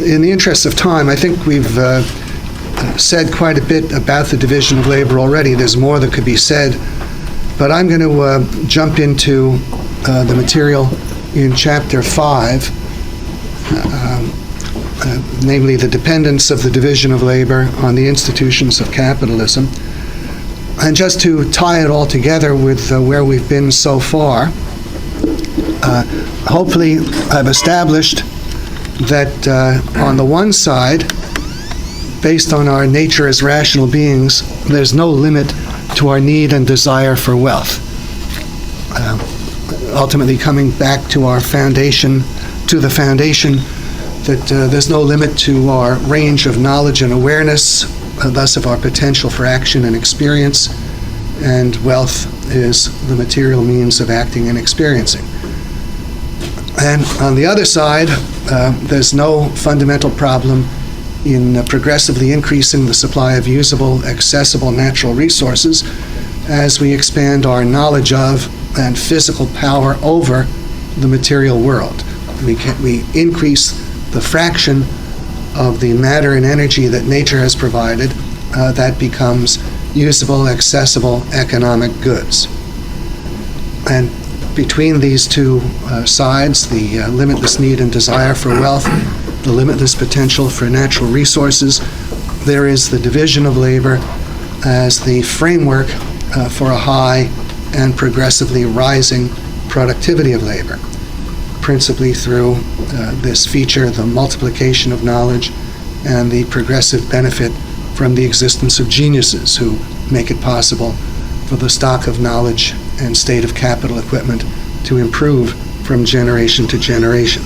in the interest of time, I think we've said quite a bit about the division of labor already. There's more that could be said, but I'm going to jump into the material in Chapter 5, namely the dependence of the division of labor on the institutions of capitalism. And just to tie it all together with where we've been so far, hopefully I've established that on the one side, based on our nature as rational beings, there's no limit to our need and desire for wealth. Ultimately coming back to our foundation, to the foundation that there's no limit to our range of knowledge and awareness, thus of our potential for action and experience, and wealth is the material means of acting and experiencing. And on the other side, there's no fundamental problem in progressively increasing the supply of usable, accessible natural resources as we expand our knowledge of and physical power over the material world. We increase the fraction of the matter and energy that nature has provided that becomes usable, accessible economic goods. And between these two sides, the limitless need and desire for wealth, the limitless potential for natural resources, there is the division of labor as the framework for a high and progressively rising productivity of labor, principally through this feature, the multiplication of knowledge and the progressive benefit from the existence of geniuses who make it possible for the stock of knowledge and state of capital equipment to improve from generation to generation.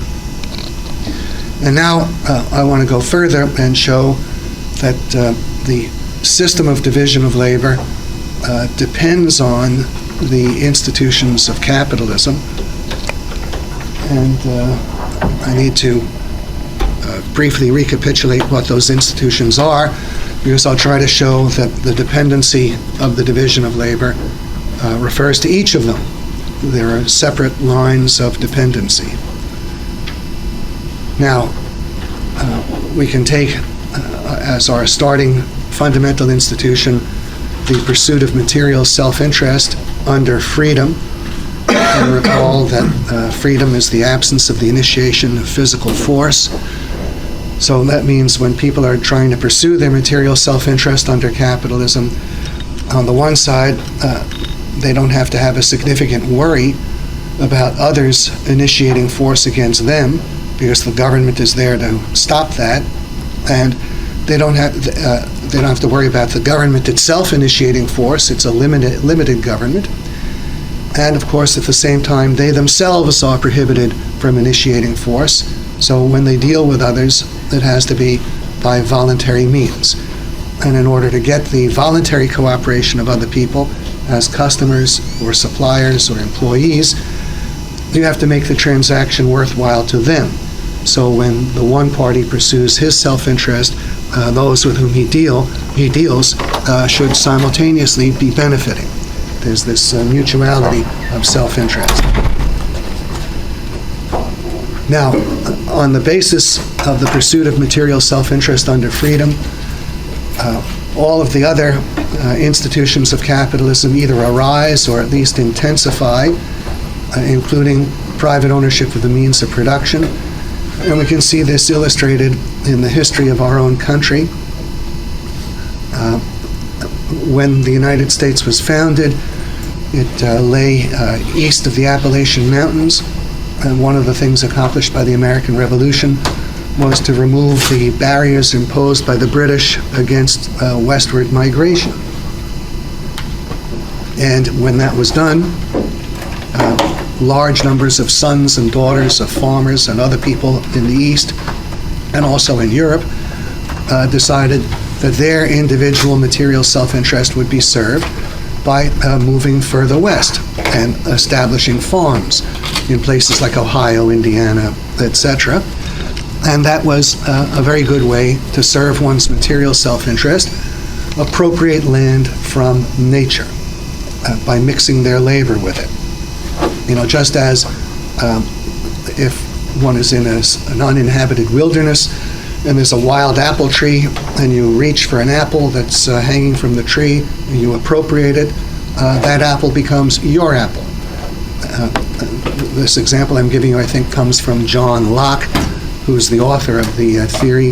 And now I want to go further and show that the system of division of labor depends on the institutions of capitalism. And I need to briefly recapitulate what those institutions are, because I'll try to show that the dependency of the division of labor refers to each of them. There are separate lines of dependency. Now, we can take as our starting fundamental institution the pursuit of material self-interest under freedom. And recall that freedom is the absence of the initiation of physical force. So that means when people are trying to pursue their material self-interest under capitalism, on the one side, they don't have to have a significant worry about others initiating force against them, because the government is there to stop that, and they don't have to worry about the government itself initiating force. It's a limited government. And of course, at the same time, they themselves are prohibited from initiating force. So when they deal with others, it has to be by voluntary means. And in order to get the voluntary cooperation of other people as customers or suppliers or employees, you have to make the transaction worthwhile to them. So when the one party pursues his self-interest, those with whom he deals should simultaneously be benefiting. There's this mutuality of self-interest. Now, on the basis of the pursuit of material self-interest under freedom, all of the other institutions of capitalism either arise or at least intensify, including private ownership of the means of production. And we can see this illustrated in the history of our own country. When the United States was founded, it lay east of the Appalachian Mountains, and one of the things accomplished by the American Revolution was to remove the barriers imposed by the British against westward migration. And when that was done, large numbers of sons and daughters of farmers and other people in the East, and also in Europe, decided that their individual material self-interest would be served by moving further west and establishing farms in places like Ohio, Indiana, etc. And that was a very good way to serve one's material self-interest, appropriate land from nature by mixing their labor with it. You know, just as if one is in an uninhabited wilderness, and there's a wild apple tree, and you reach for an apple that's hanging from the tree, and you appropriate it, that apple becomes your apple. This example I'm giving you, I think, comes from John Locke, who's the author of the theory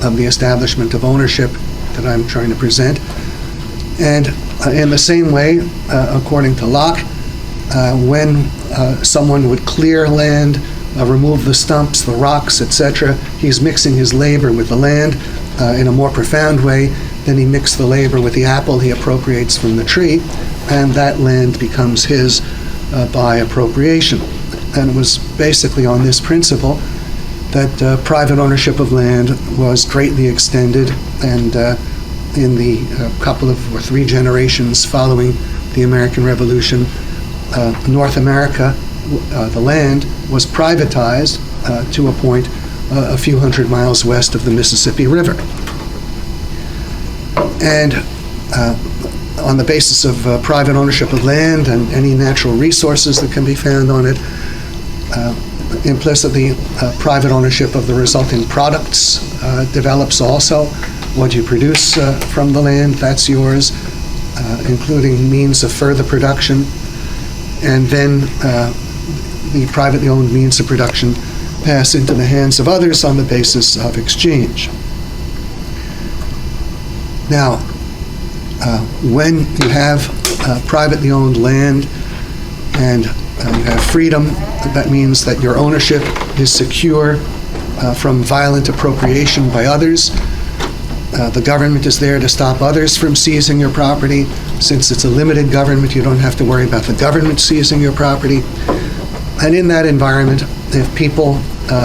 of the establishment of ownership that I'm trying to present. And in the same way, according to Locke, when someone would clear land, remove the stumps, the rocks, etc., he's mixing his labor with the land in a more profound way than he mixed the labor with the apple he appropriates from the tree, and that land becomes his by appropriation. And it was basically on this principle that private ownership of land was greatly extended, and in the couple of or 3 generations following the American Revolution, North America, the land, was privatized to a point a few hundred miles west of the Mississippi River. And on the basis of private ownership of land and any natural resources that can be found on it, implicitly private ownership of the resulting products develops also. What you produce from the land, that's yours, including means of further production. And then the privately owned means of production pass into the hands of others on the basis of exchange. Now, when you have privately owned land and you have freedom, that means that your ownership is secure from violent appropriation by others. The government is there to stop others from seizing your property. Since it's a limited government, you don't have to worry about the government seizing your property. And in that environment, if people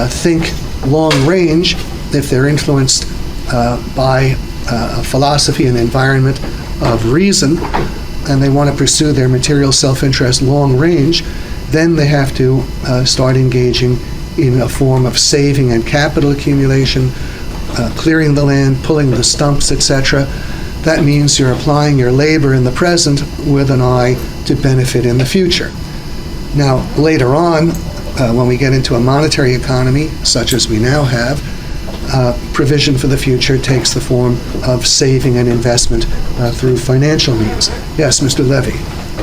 think long range, if they're influenced by a philosophy and environment of reason, and they want to pursue their material self-interest long range, then they have to start engaging in a form of saving and capital accumulation, clearing the land, pulling the stumps, etc. That means you're applying your labor in the present with an eye to benefit in the future. Now, later on, when we get into a monetary economy, such as we now have, provision for the future takes the form of saving and investment through financial means. Yes, Mr. Levy.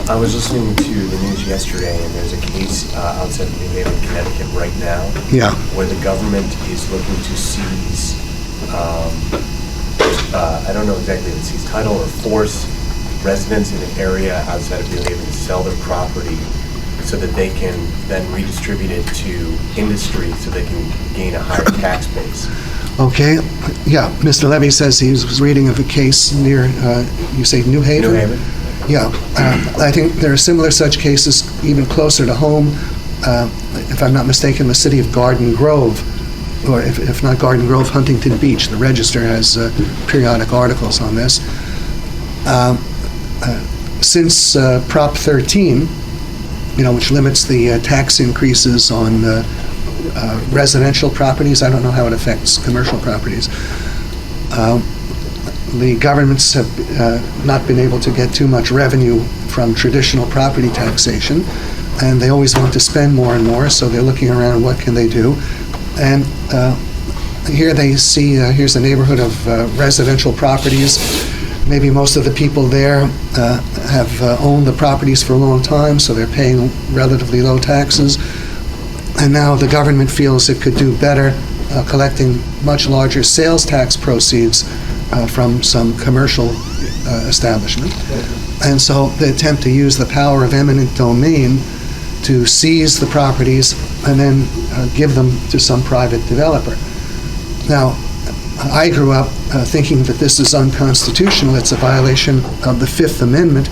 I was listening to the news yesterday, and there's a case outside of New Haven, Connecticut right now, where the government is looking to seize, I don't know exactly if it's seize title or force residents in an area outside of New Haven to sell their property so that they can then redistribute it to industry so they can gain a higher tax base. Okay, yeah, Mr. Levy says he was reading of a case near, you say New Haven? New Haven. Yeah, I think there are similar such cases even closer to home. If I'm not mistaken, the city of Garden Grove, or if not Garden Grove, Huntington Beach. The Register has periodic articles on this. Since Prop 13, which limits the tax increases on residential properties, I don't know how it affects commercial properties. The governments have not been able to get too much revenue from traditional property taxation, and they always want to spend more and more, so they're looking around, what can they do? And here they see, here's a neighborhood of residential properties. Maybe most of the people there have owned the properties for a long time, so they're paying relatively low taxes. And now the government feels it could do better collecting much larger sales tax proceeds from some commercial establishment. And so they attempt to use the power of eminent domain to seize the properties and then give them to some private developer. Now, I grew up thinking that this is unconstitutional. It's a violation of the Fifth Amendment,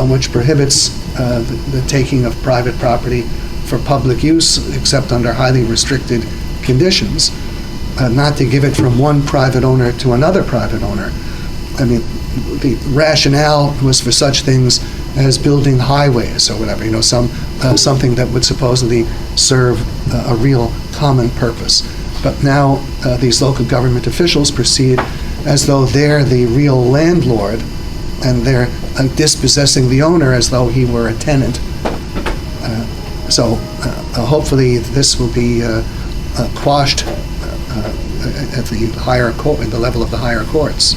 which prohibits the taking of private property for public use except under highly restricted conditions, not to give it from one private owner to another private owner. I mean, the rationale was for such things as building highways or whatever, something that would supposedly serve a real common purpose. But now these local government officials proceed as though they're the real landlord, and they're dispossessing the owner as though he were a tenant. So hopefully this will be quashed at the higher court, at the level of the higher courts.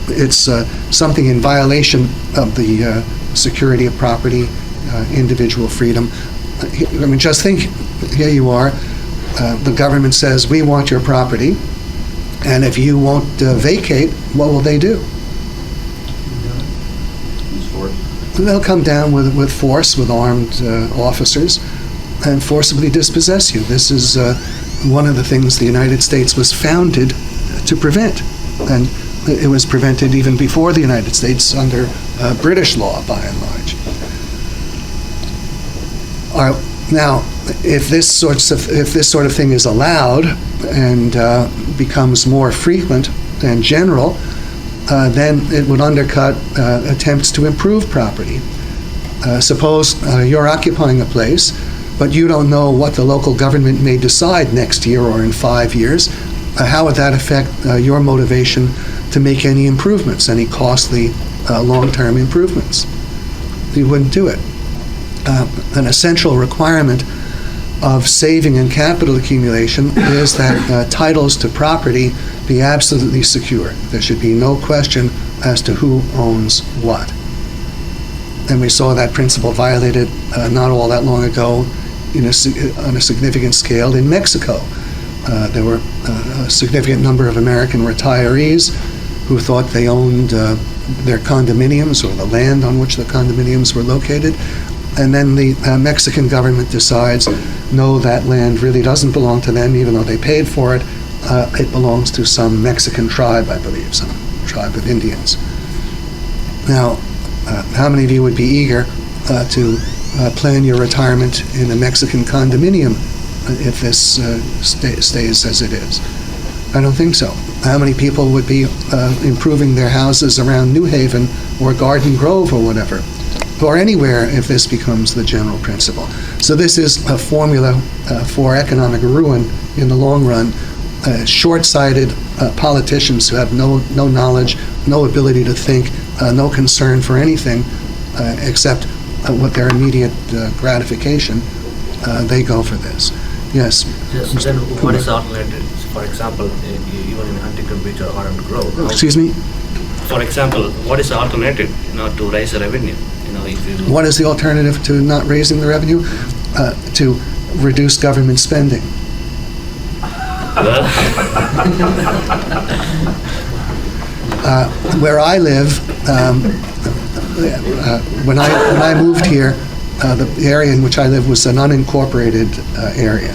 It's something in violation of the security of property, individual freedom. I mean, just think, here you are, the government says, we want your property, and if you won't vacate, what will they do? They'll come down with force, with armed officers, and forcibly dispossess you. This is one of the things the United States was founded to prevent. And it was prevented even before the United States under British law, by and large. Now, if this sort of thing is allowed and becomes more frequent and general, then it would undercut attempts to improve property. Suppose you're occupying a place, but you don't know what the local government may decide next year or in 5 years. How would that affect your motivation to make any improvements, any costly long-term improvements? You wouldn't do it. An essential requirement of saving and capital accumulation is that titles to property be absolutely secure. There should be no question as to who owns what. And we saw that principle violated not all that long ago on a significant scale in Mexico. There were a significant number of American retirees who thought they owned their condominiums or the land on which the condominiums were located. And then the Mexican government decides, no, that land really doesn't belong to them, even though they paid for it. It belongs to some Mexican tribe, I believe, some tribe of Indians. Now, how many of you would be eager to plan your retirement in a Mexican condominium if this stays as it is? I don't think so. How many people would be improving their houses around New Haven or Garden Grove or whatever, or anywhere if this becomes the general principle? So this is a formula for economic ruin in the long run. Short-sighted politicians who have no knowledge, no ability to think, no concern for anything except what their immediate gratification, they go for this. Yes. Yes. Then what is the alternative? For example, even in Huntington Beach or Garden Grove. Excuse me? For example, what is the alternative, to raise the revenue? If you What is the alternative to not raising the revenue? To reduce government spending. Where I live, when I moved here, the area in which I live was an unincorporated area,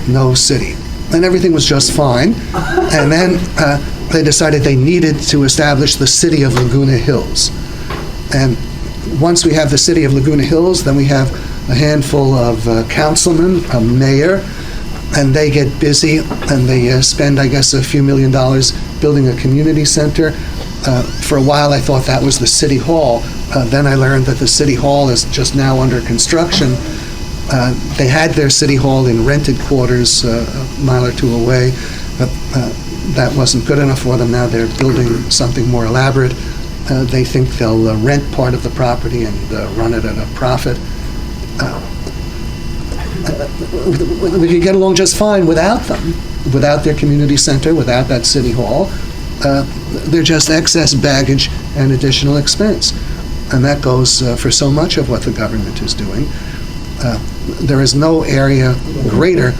no city, and everything was just fine. And then they decided they needed to establish the city of Laguna Hills. And once we have the city of Laguna Hills, then we have a handful of councilmen, a mayor, and they get busy and they spend, I guess, a few $1 million building a community center. For a while, I thought that was the city hall. Then I learned that the city hall is just now under construction. They had their city hall in rented quarters a mile or two away, but that wasn't good enough for them. Now they're building something more elaborate. They think they'll rent part of the property and run it at a profit. We could get along just fine without them, without their community center, without that city hall. They're just excess baggage and additional expense. And that goes for so much of what the government is doing. There is no area greater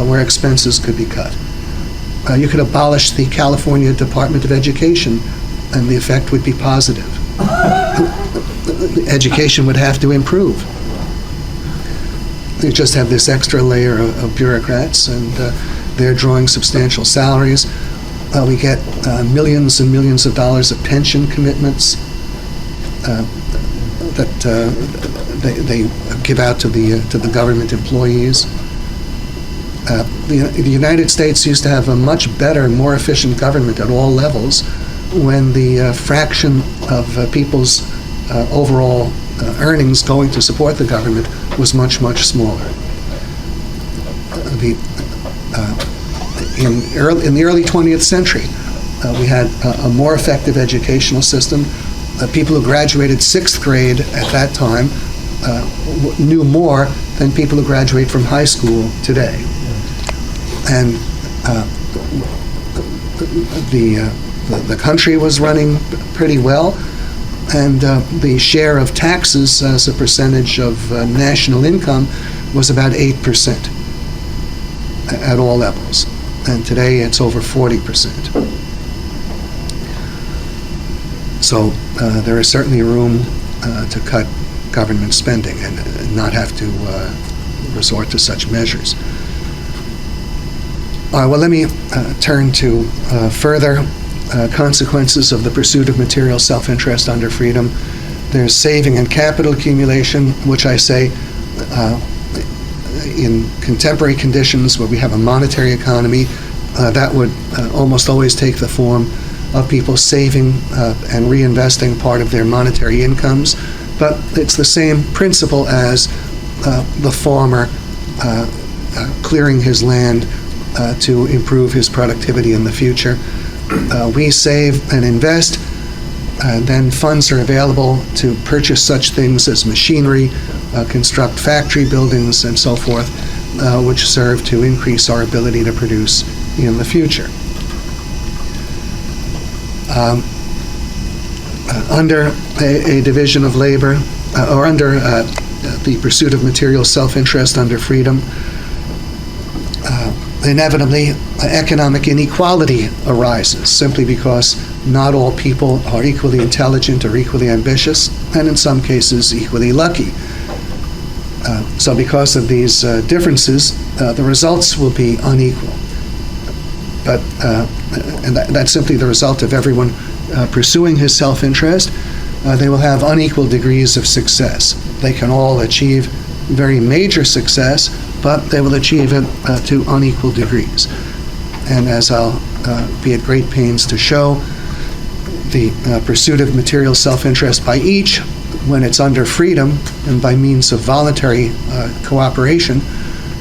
where expenses could be cut. You could abolish the California Department of Education, and the effect would be positive. Education would have to improve. You just have this extra layer of bureaucrats, and they're drawing substantial salaries. We get millions and millions of dollars of pension commitments that they give out to the government employees. The United States used to have a much better, more efficient government at all levels when the fraction of people's overall earnings going to support the government was much, much smaller. In the early 20th century, we had a more effective educational system. People who graduated 6th grade at that time knew more than people who graduate from high school today. and the country was running pretty well, and the share of taxes as a percentage of national income was about 8% at all levels. And today it's over 40%. So there is certainly room to cut government spending and not have to resort to such measures. Well, let me turn to further consequences of the pursuit of material self-interest under freedom. There's saving and capital accumulation, which I say in contemporary conditions where we have a monetary economy, that would almost always take the form of people saving and reinvesting part of their monetary incomes. But it's the same principle as the farmer clearing his land to improve his productivity in the future. We save and invest, then funds are available to purchase such things as machinery, construct factory buildings, and so forth, which serve to increase our ability to produce in the future. Under a division of labor, or under the pursuit of material self-interest under freedom, inevitably economic inequality arises simply because not all people are equally intelligent or equally ambitious, and in some cases equally lucky. So because of these differences, the results will be unequal. But and that's simply the result of everyone pursuing his self-interest. They will have unequal degrees of success. They can all achieve very major success, but they will achieve it to unequal degrees. And as I'll be at great pains to show, the pursuit of material self-interest by each, when it's under freedom and by means of voluntary cooperation,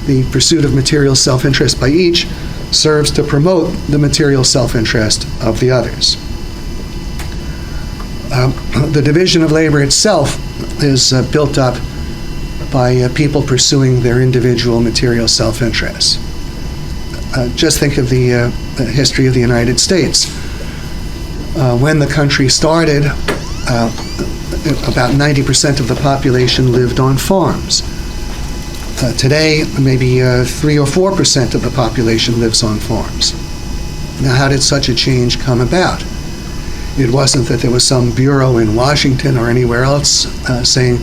the pursuit of material self-interest by each serves to promote the material self-interest of the others. The division of labor itself is built up by people pursuing their individual material self-interests. Just think of the history of the United States. When the country started, about 90% of the population lived on farms. Today, maybe 3 or 4% of the population lives on farms. Now, how did such a change come about? It wasn't that there was some bureau in Washington or anywhere else saying,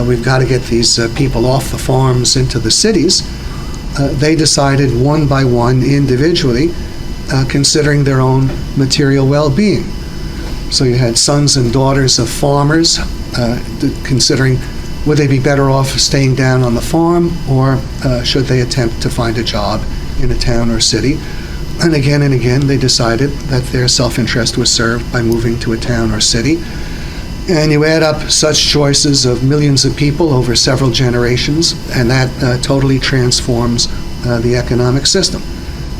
we've got to get these people off the farms into the cities. They decided one by one, individually, considering their own material well-being. So you had sons and daughters of farmers considering, would they be better off staying down on the farm, or should they attempt to find a job in a town or city? And again, they decided that their self-interest was served by moving to a town or city. And you add up such choices of millions of people over several generations, and that totally transforms the economic system.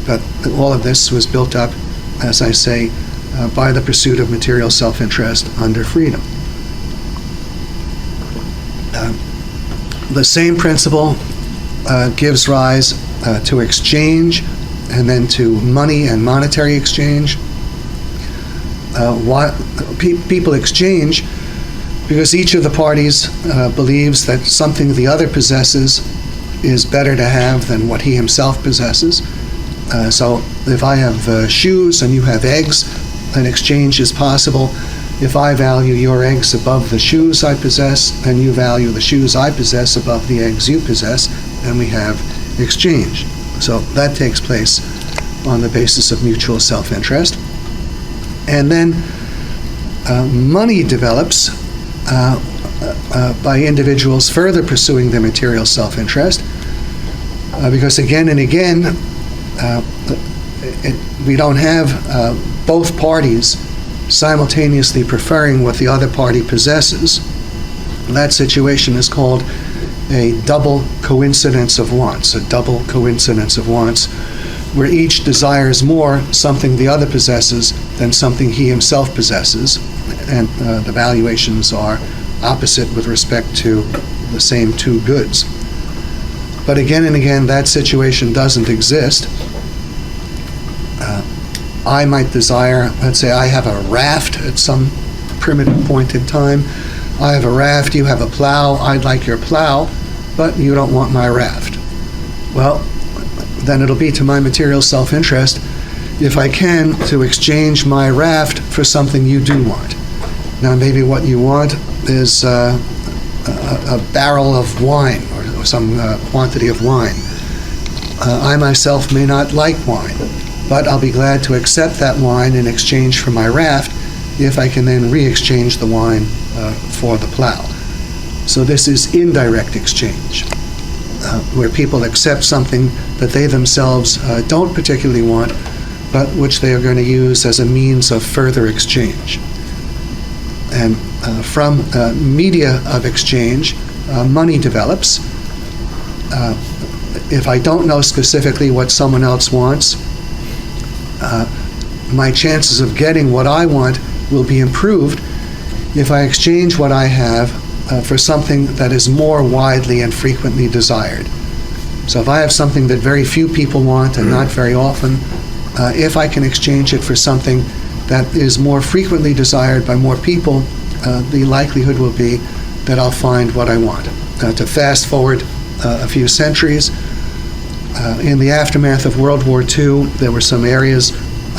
But all of this was built up, as I say, by the pursuit of material self-interest under freedom. The same principle gives rise to exchange, and then to money and monetary exchange. People exchange because each of the parties believes that something the other possesses is better to have than what he himself possesses. So if I have shoes and you have eggs, an exchange is possible. If I value your eggs above the shoes I possess, and you value the shoes I possess above the eggs you possess, then we have exchange. So that takes place on the basis of mutual self-interest. And then money develops by individuals further pursuing their material self-interest, because again and again, we don't have both parties simultaneously preferring what the other party possesses. That situation is called a double coincidence of wants, where each desires more something the other possesses than something he himself possesses, and the valuations are opposite with respect to the same two goods. But again and again, that situation doesn't exist, I might desire, let's say I have a raft at some primitive point in time. I have a raft, you have a plow, I'd like your plow, but you don't want my raft. Well, then it'll be to my material self-interest, if I can, to exchange my raft for something you do want. Now, maybe what you want is a barrel of wine or some quantity of wine. I myself may not like wine, but I'll be glad to accept that wine in exchange for my raft if I can then re-exchange the wine for the plow. So this is indirect exchange, where people accept something that they themselves don't particularly want, but which they are going to use as a means of further exchange. And from media of exchange, money develops. If I don't know specifically what someone else wants, my chances of getting what I want will be improved if I exchange what I have for something that is more widely and frequently desired. So if I have something that very few people want and not very often, if I can exchange it for something that is more frequently desired by more people, the likelihood will be that I'll find what I want. To fast forward a few centuries, in the aftermath of World War II, there were some areas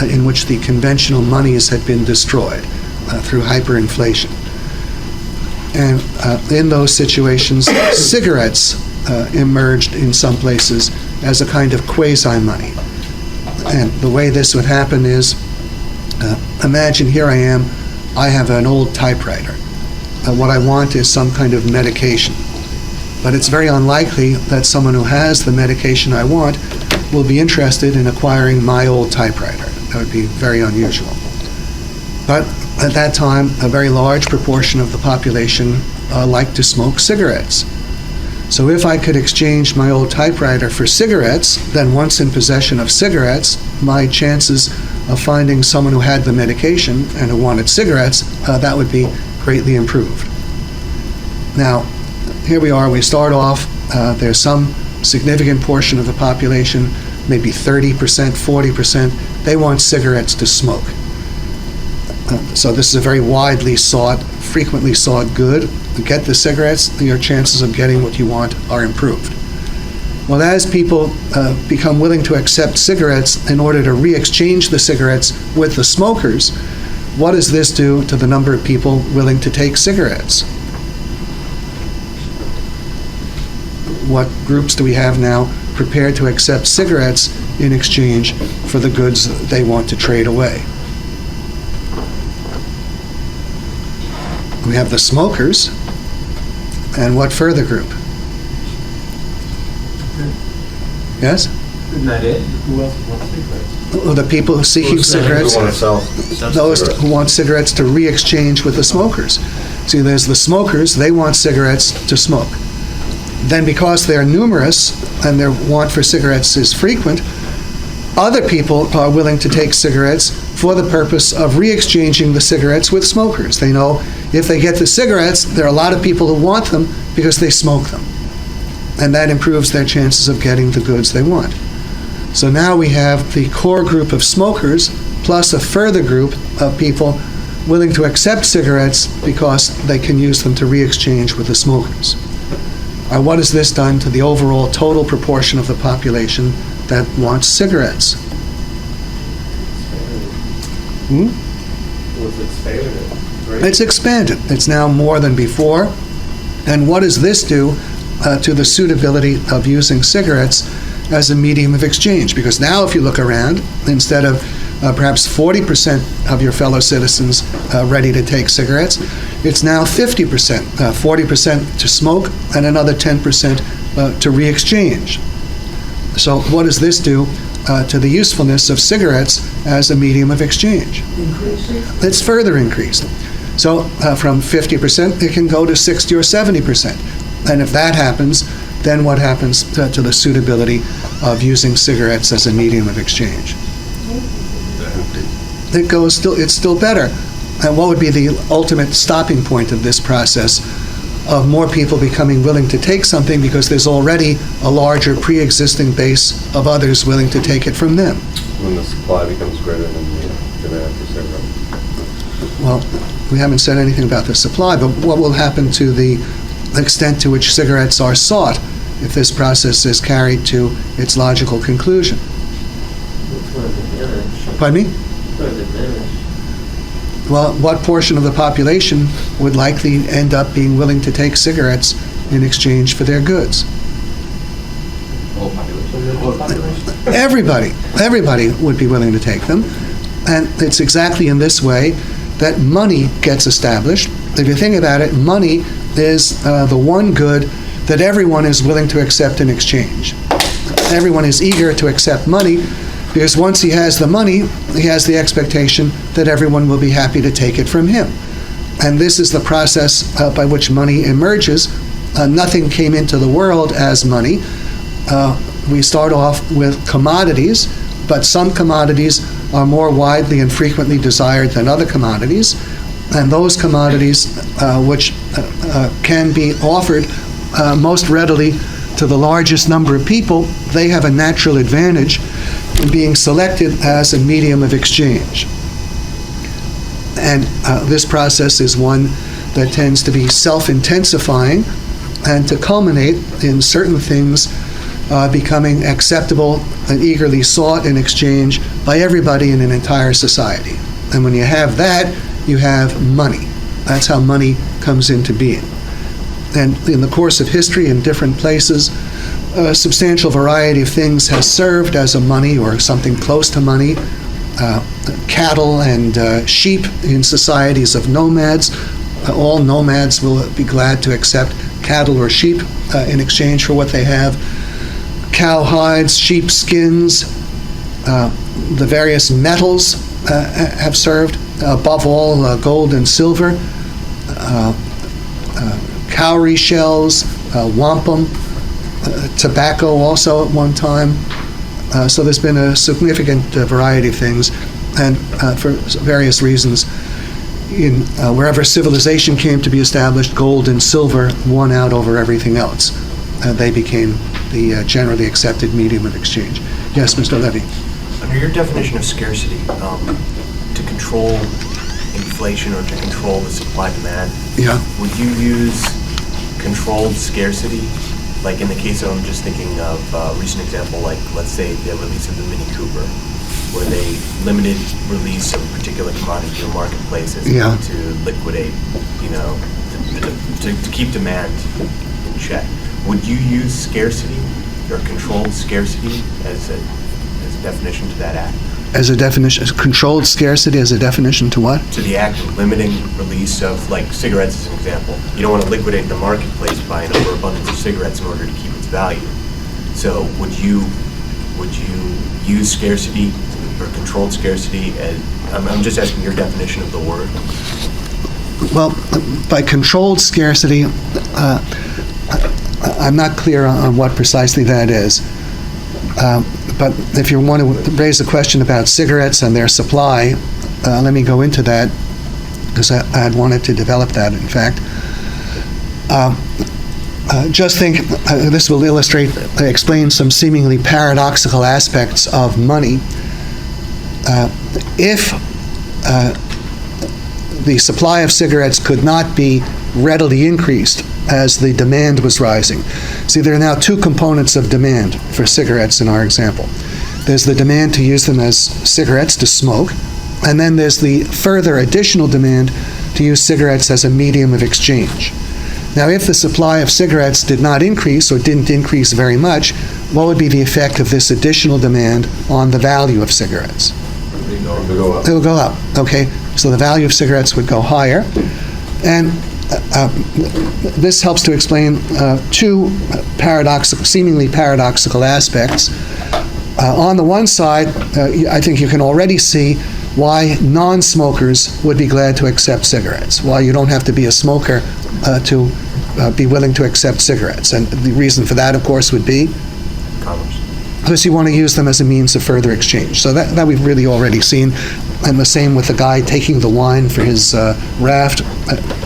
in which the conventional monies had been destroyed through hyperinflation. And in those situations, cigarettes emerged in some places as a kind of quasi-money. And the way this would happen is, imagine here I am, I have an old typewriter. What I want is some kind of medication. But it's very unlikely that someone who has the medication I want will be interested in acquiring my old typewriter. That would be very unusual. But at that time, a very large proportion of the population liked to smoke cigarettes. So if I could exchange my old typewriter for cigarettes, then once in possession of cigarettes, my chances of finding someone who had the medication and who wanted cigarettes, that would be greatly improved. Now, here we are, we start off, there's some significant portion of the population, maybe 30%, 40%, they want cigarettes to smoke. So this is a very widely sought, frequently sought good. To get the cigarettes, your chances of getting what you want are improved. Well, as people become willing to accept cigarettes in order to re-exchange the cigarettes with the smokers, what does this do to the number of people willing to take cigarettes? What groups do we have now prepared to accept cigarettes in exchange for the goods that they want to trade away? We have the smokers, and what further group? Yes? Isn't that it? Who else wants cigarettes? Well, the people seeking cigarettes, those who want cigarettes to re-exchange with the smokers. See, there's the smokers, they want cigarettes to smoke. Then because they're numerous and their want for cigarettes is frequent, other people are willing to take cigarettes for the purpose of re-exchanging the cigarettes with smokers. They know if they get the cigarettes, there are a lot of people who want them because they smoke them. And that improves their chances of getting the goods they want. So now we have the core group of smokers plus a further group of people willing to accept cigarettes because they can use them to re-exchange with the smokers. What has this done to the overall total proportion of the population that wants cigarettes? Was expanded, right? It's expanded. It's now more than before. And what does this do to the suitability of using cigarettes as a medium of exchange? Because now if you look around, instead of perhaps 40% of your fellow citizens ready to take cigarettes, it's now 50%, 40% to smoke and another 10% to re-exchange. So what does this do to the usefulness of cigarettes as a medium of exchange? It's further increased. So from 50%, it can go to 60 or 70%. And if that happens, then what happens to the suitability of using cigarettes as a medium of exchange? It's still better. And what would be the ultimate stopping point of this process of more people becoming willing to take something because there's already a larger pre-existing base of others willing to take it from them? when the supply becomes greater than the demand for cigarettes? Well, we haven't said anything about the supply, but what will happen to the extent to which cigarettes are sought if this process is carried to its logical conclusion? Pardon me? Well, what portion of the population would likely end up being willing to take cigarettes in exchange for their goods? Everybody would be willing to take them. And it's exactly in this way that money gets established. If you think about it, money is the one good that everyone is willing to accept in exchange. Everyone is eager to accept money because once he has the money, he has the expectation that everyone will be happy to take it from him. And this is the process by which money emerges. Nothing came into the world as money. We start off with commodities, but some commodities are more widely and frequently desired than other commodities. And those commodities which can be offered most readily to the largest number of people, they have a natural advantage in being selected as a medium of exchange. And this process is one that tends to be self-intensifying and to culminate in certain things becoming acceptable and eagerly sought in exchange by everybody in an entire society. And when you have that, you have money. That's how money comes into being. And in the course of history in different places, a substantial variety of things has served as a money or something close to money. Cattle and sheep in societies of nomads. All nomads will be glad to accept cattle or sheep in exchange for what they have. Cow hides, sheep skins, the various metals have served, above all gold and silver, cowrie shells, wampum, tobacco also at one time. So there's been a significant variety of things, and for various reasons, wherever civilization came to be established, gold and silver won out over everything else. They became the generally accepted medium of exchange. Yes, Mr. Levy. Under your definition of scarcity, to control inflation or to control the supply-demand, would you use controlled scarcity? Like in the case of, I'm just thinking of a recent example, like let's say the release of the Mini Cooper, where they limited release of a particular commodity to marketplaces to liquidate, to keep demand in check. Would you use scarcity or controlled scarcity as a definition to that act? As a definition, controlled scarcity as a definition to what? To the act of limiting release of, like, cigarettes as an example. You don't want to liquidate the marketplace by an overabundance of cigarettes in order to keep its value. So would you use scarcity or controlled scarcity as, I'm just asking your definition of the word. Well, by controlled scarcity, I'm not clear on what precisely that is. But if you want to raise a question about cigarettes and their supply, let me go into that, because I had wanted to develop that, in fact. Just think, this will explain some seemingly paradoxical aspects of money. If the supply of cigarettes could not be readily increased as the demand was rising. See, there are now two components of demand for cigarettes in our example. There's the demand to use them as cigarettes to smoke, and then there's the further additional demand to use cigarettes as a medium of exchange. Now, if the supply of cigarettes did not increase or didn't increase very much, what would be the effect of this additional demand on the value of cigarettes? It would go up. Okay, so the value of cigarettes would go higher. And this helps to explain two seemingly paradoxical aspects. On the one side, I think you can already see why non-smokers would be glad to accept cigarettes, why you don't have to be a smoker to be willing to accept cigarettes. And the reason for that, of course, would be Commerce. because you want to use them as a means of further exchange. So that we've really already seen. And the same with the guy taking the wine for his raft,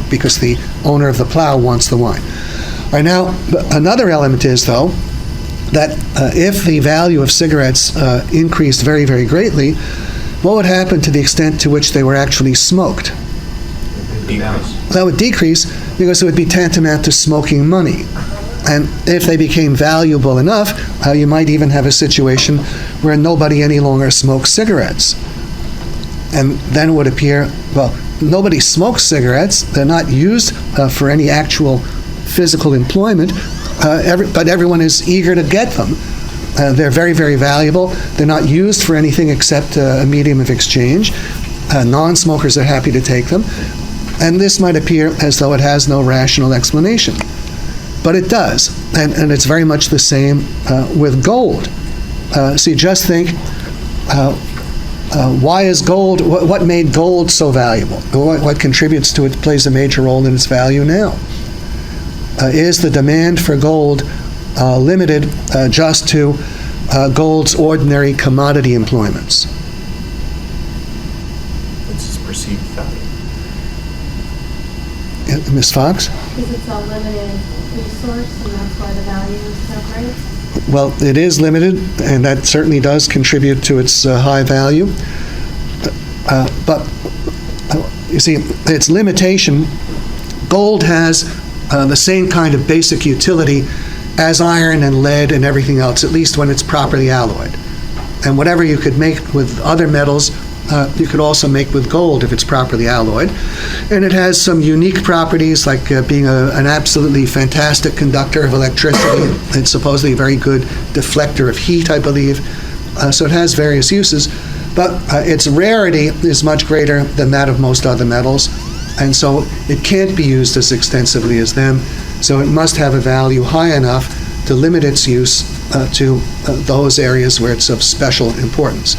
because the owner of the plow wants the wine. All right, now, another element is, though, that if the value of cigarettes increased very, very greatly, what would happen to the extent to which they were actually smoked? That would decrease because it would be tantamount to smoking money. And if they became valuable enough, you might even have a situation where nobody any longer smokes cigarettes. And then it would appear, well, nobody smokes cigarettes. They're not used for any actual physical employment, but everyone is eager to get them. They're very, very valuable. They're not used for anything except a medium of exchange. Non-smokers are happy to take them. And this might appear as though it has no rational explanation. But it does, and it's very much the same with gold. See, just think, why is gold, what made gold so valuable? What contributes to it plays a major role in its value now? Is the demand for gold limited just to gold's ordinary commodity employments? It's its perceived value. Ms. Fox? Because it's a limited resource, and that's why the value is so great. Well, it is limited, and that certainly does contribute to its high value. But you see, its limitation, gold has the same kind of basic utility as iron and lead and everything else, at least when it's properly alloyed. And whatever you could make with other metals, you could also make with gold if it's properly alloyed. And it has some unique properties, like being an absolutely fantastic conductor of electricity. It's supposedly a very good deflector of heat, I believe. So it has various uses. But its rarity is much greater than that of most other metals. And so it can't be used as extensively as them. So it must have a value high enough to limit its use to those areas where it's of special importance.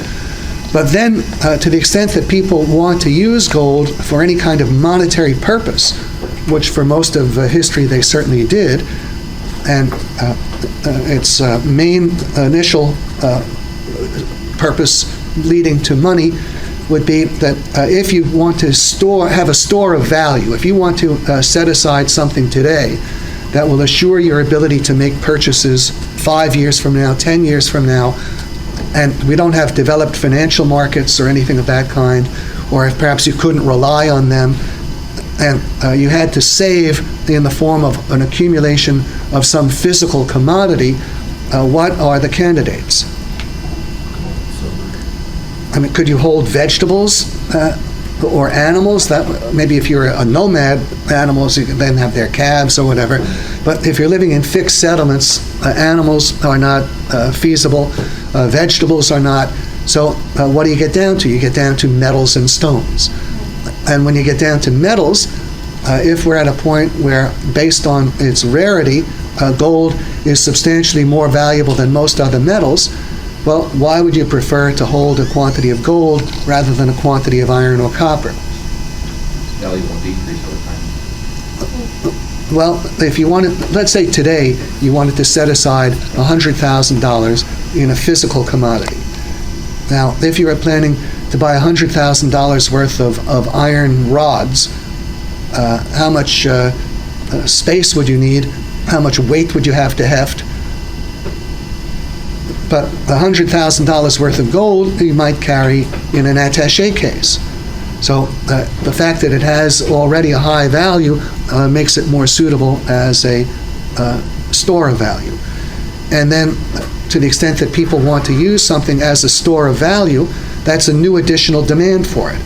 But then, to the extent that people want to use gold for any kind of monetary purpose, which for most of history they certainly did, and its main initial purpose leading to money would be that if you want to have a store of value, if you want to set aside something today that will assure your ability to make purchases 5 years from now, 10 years from now, and we don't have developed financial markets or anything of that kind, or if perhaps you couldn't rely on them, and you had to save in the form of an accumulation of some physical commodity, what are the candidates? I mean, could you hold vegetables or animals? That maybe if you're a nomad, animals, you can then have their calves or whatever. But if you're living in fixed settlements, animals are not feasible. Vegetables are not. So what do you get down to? You get down to metals and stones. And when you get down to metals, if we're at a point where, based on its rarity, gold is substantially more valuable than most other metals, well, why would you prefer to hold a quantity of gold rather than a quantity of iron or copper? Value won't decrease over time. Well, if you wanted, let's say today, you wanted to set aside $100,000 in a physical commodity. Now, if you were planning to buy $100,000 worth of iron rods, how much space would you need? How much weight would you have to heft? But $100,000 worth of gold you might carry in an attaché case. So the fact that it has already a high value makes it more suitable as a store of value. And then to the extent that people want to use something as a store of value, that's a new additional demand for it.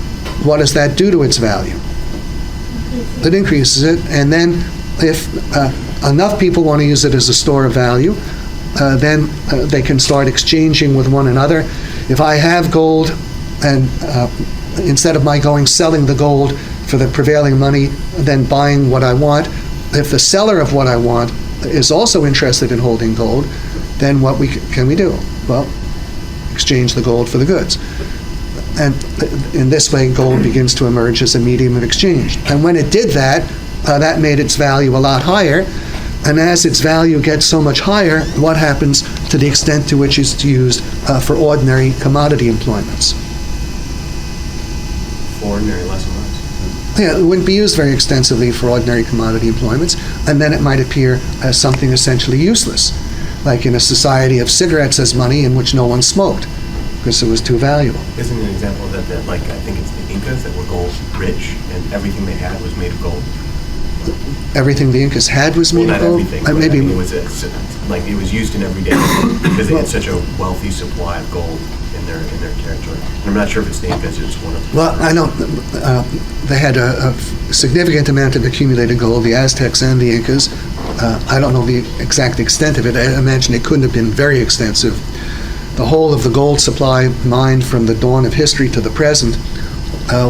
What does that do to its value? It increases it, and then if enough people want to use it as a store of value, then they can start exchanging with one another. If I have gold, and instead of my selling the gold for the prevailing money, then buying what I want, if the seller of what I want is also interested in holding gold, then what can we do? Well, exchange the gold for the goods. And in this way, gold begins to emerge as a medium of exchange. And when it did that, that made its value a lot higher. And as its value gets so much higher, what happens to the extent to which it's used for ordinary commodity employments? For ordinary, less and less. Yeah, it wouldn't be used very extensively for ordinary commodity employments, and then it might appear as something essentially useless. like in a society of cigarettes as money in which no one smoked because it was too valuable. Isn't an example of that, like, I think it's the Incas that were gold rich, and everything they had was made of gold? Everything the Incas had was made Well, of not gold? everything, but Maybe. I mean, it was, like, it was used in every day because they had such a wealthy supply of gold in their territory. And I'm not sure if it's the Incas, it's one of them. Well, I know they had a significant amount of accumulated gold, the Aztecs and the Incas. I don't know the exact extent of it. I imagine it couldn't have been very extensive. The whole of the gold supply mined from the dawn of history to the present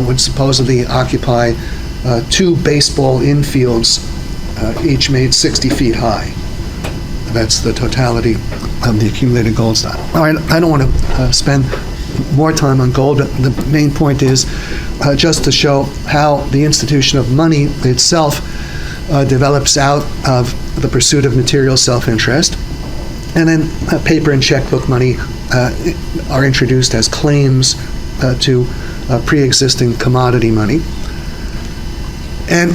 would supposedly occupy 2 baseball infields, each made 60 feet high. That's the totality of the accumulated gold stock. All right, I don't want to spend more time on gold, but the main point is just to show how the institution of money itself develops out of the pursuit of material self-interest. And then paper and checkbook money are introduced as claims to pre-existing commodity money. And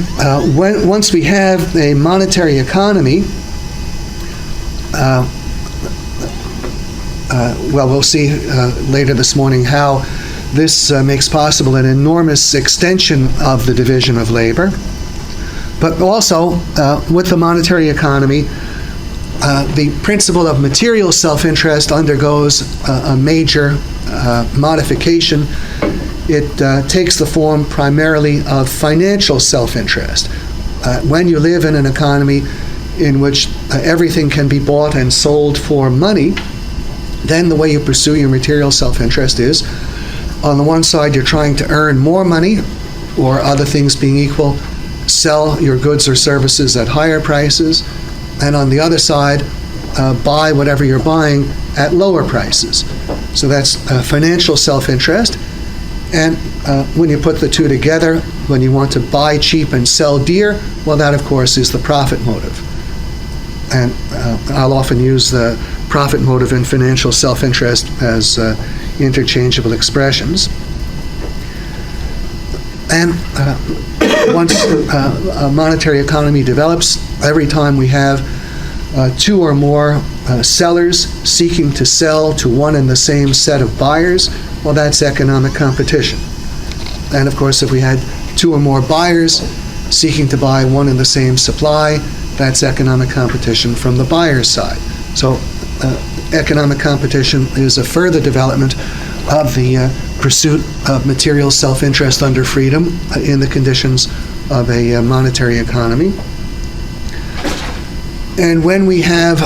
once we have a monetary economy, well, we'll see later this morning how this makes possible an enormous extension of the division of labor. But also, with the monetary economy, the principle of material self-interest undergoes a major modification. It takes the form primarily of financial self-interest. When you live in an economy in which everything can be bought and sold for money, then the way you pursue your material self-interest is, on the one side, you're trying to earn more money, or other things being equal, sell your goods or services at higher prices, and on the other side, buy whatever you're buying at lower prices. So that's financial self-interest. And when you put the two together, when you want to buy cheap and sell dear, well, that, of course, is the profit motive. And I'll often use the profit motive and financial self-interest as interchangeable expressions. And once a monetary economy develops, every time we have 2 or more sellers seeking to sell to one and the same set of buyers, well, that's economic competition. And of course, if we had 2 or more buyers seeking to buy one and the same supply, that's economic competition from the buyer's side. So economic competition is a further development of the pursuit of material self-interest under freedom in the conditions of a monetary economy. And when we have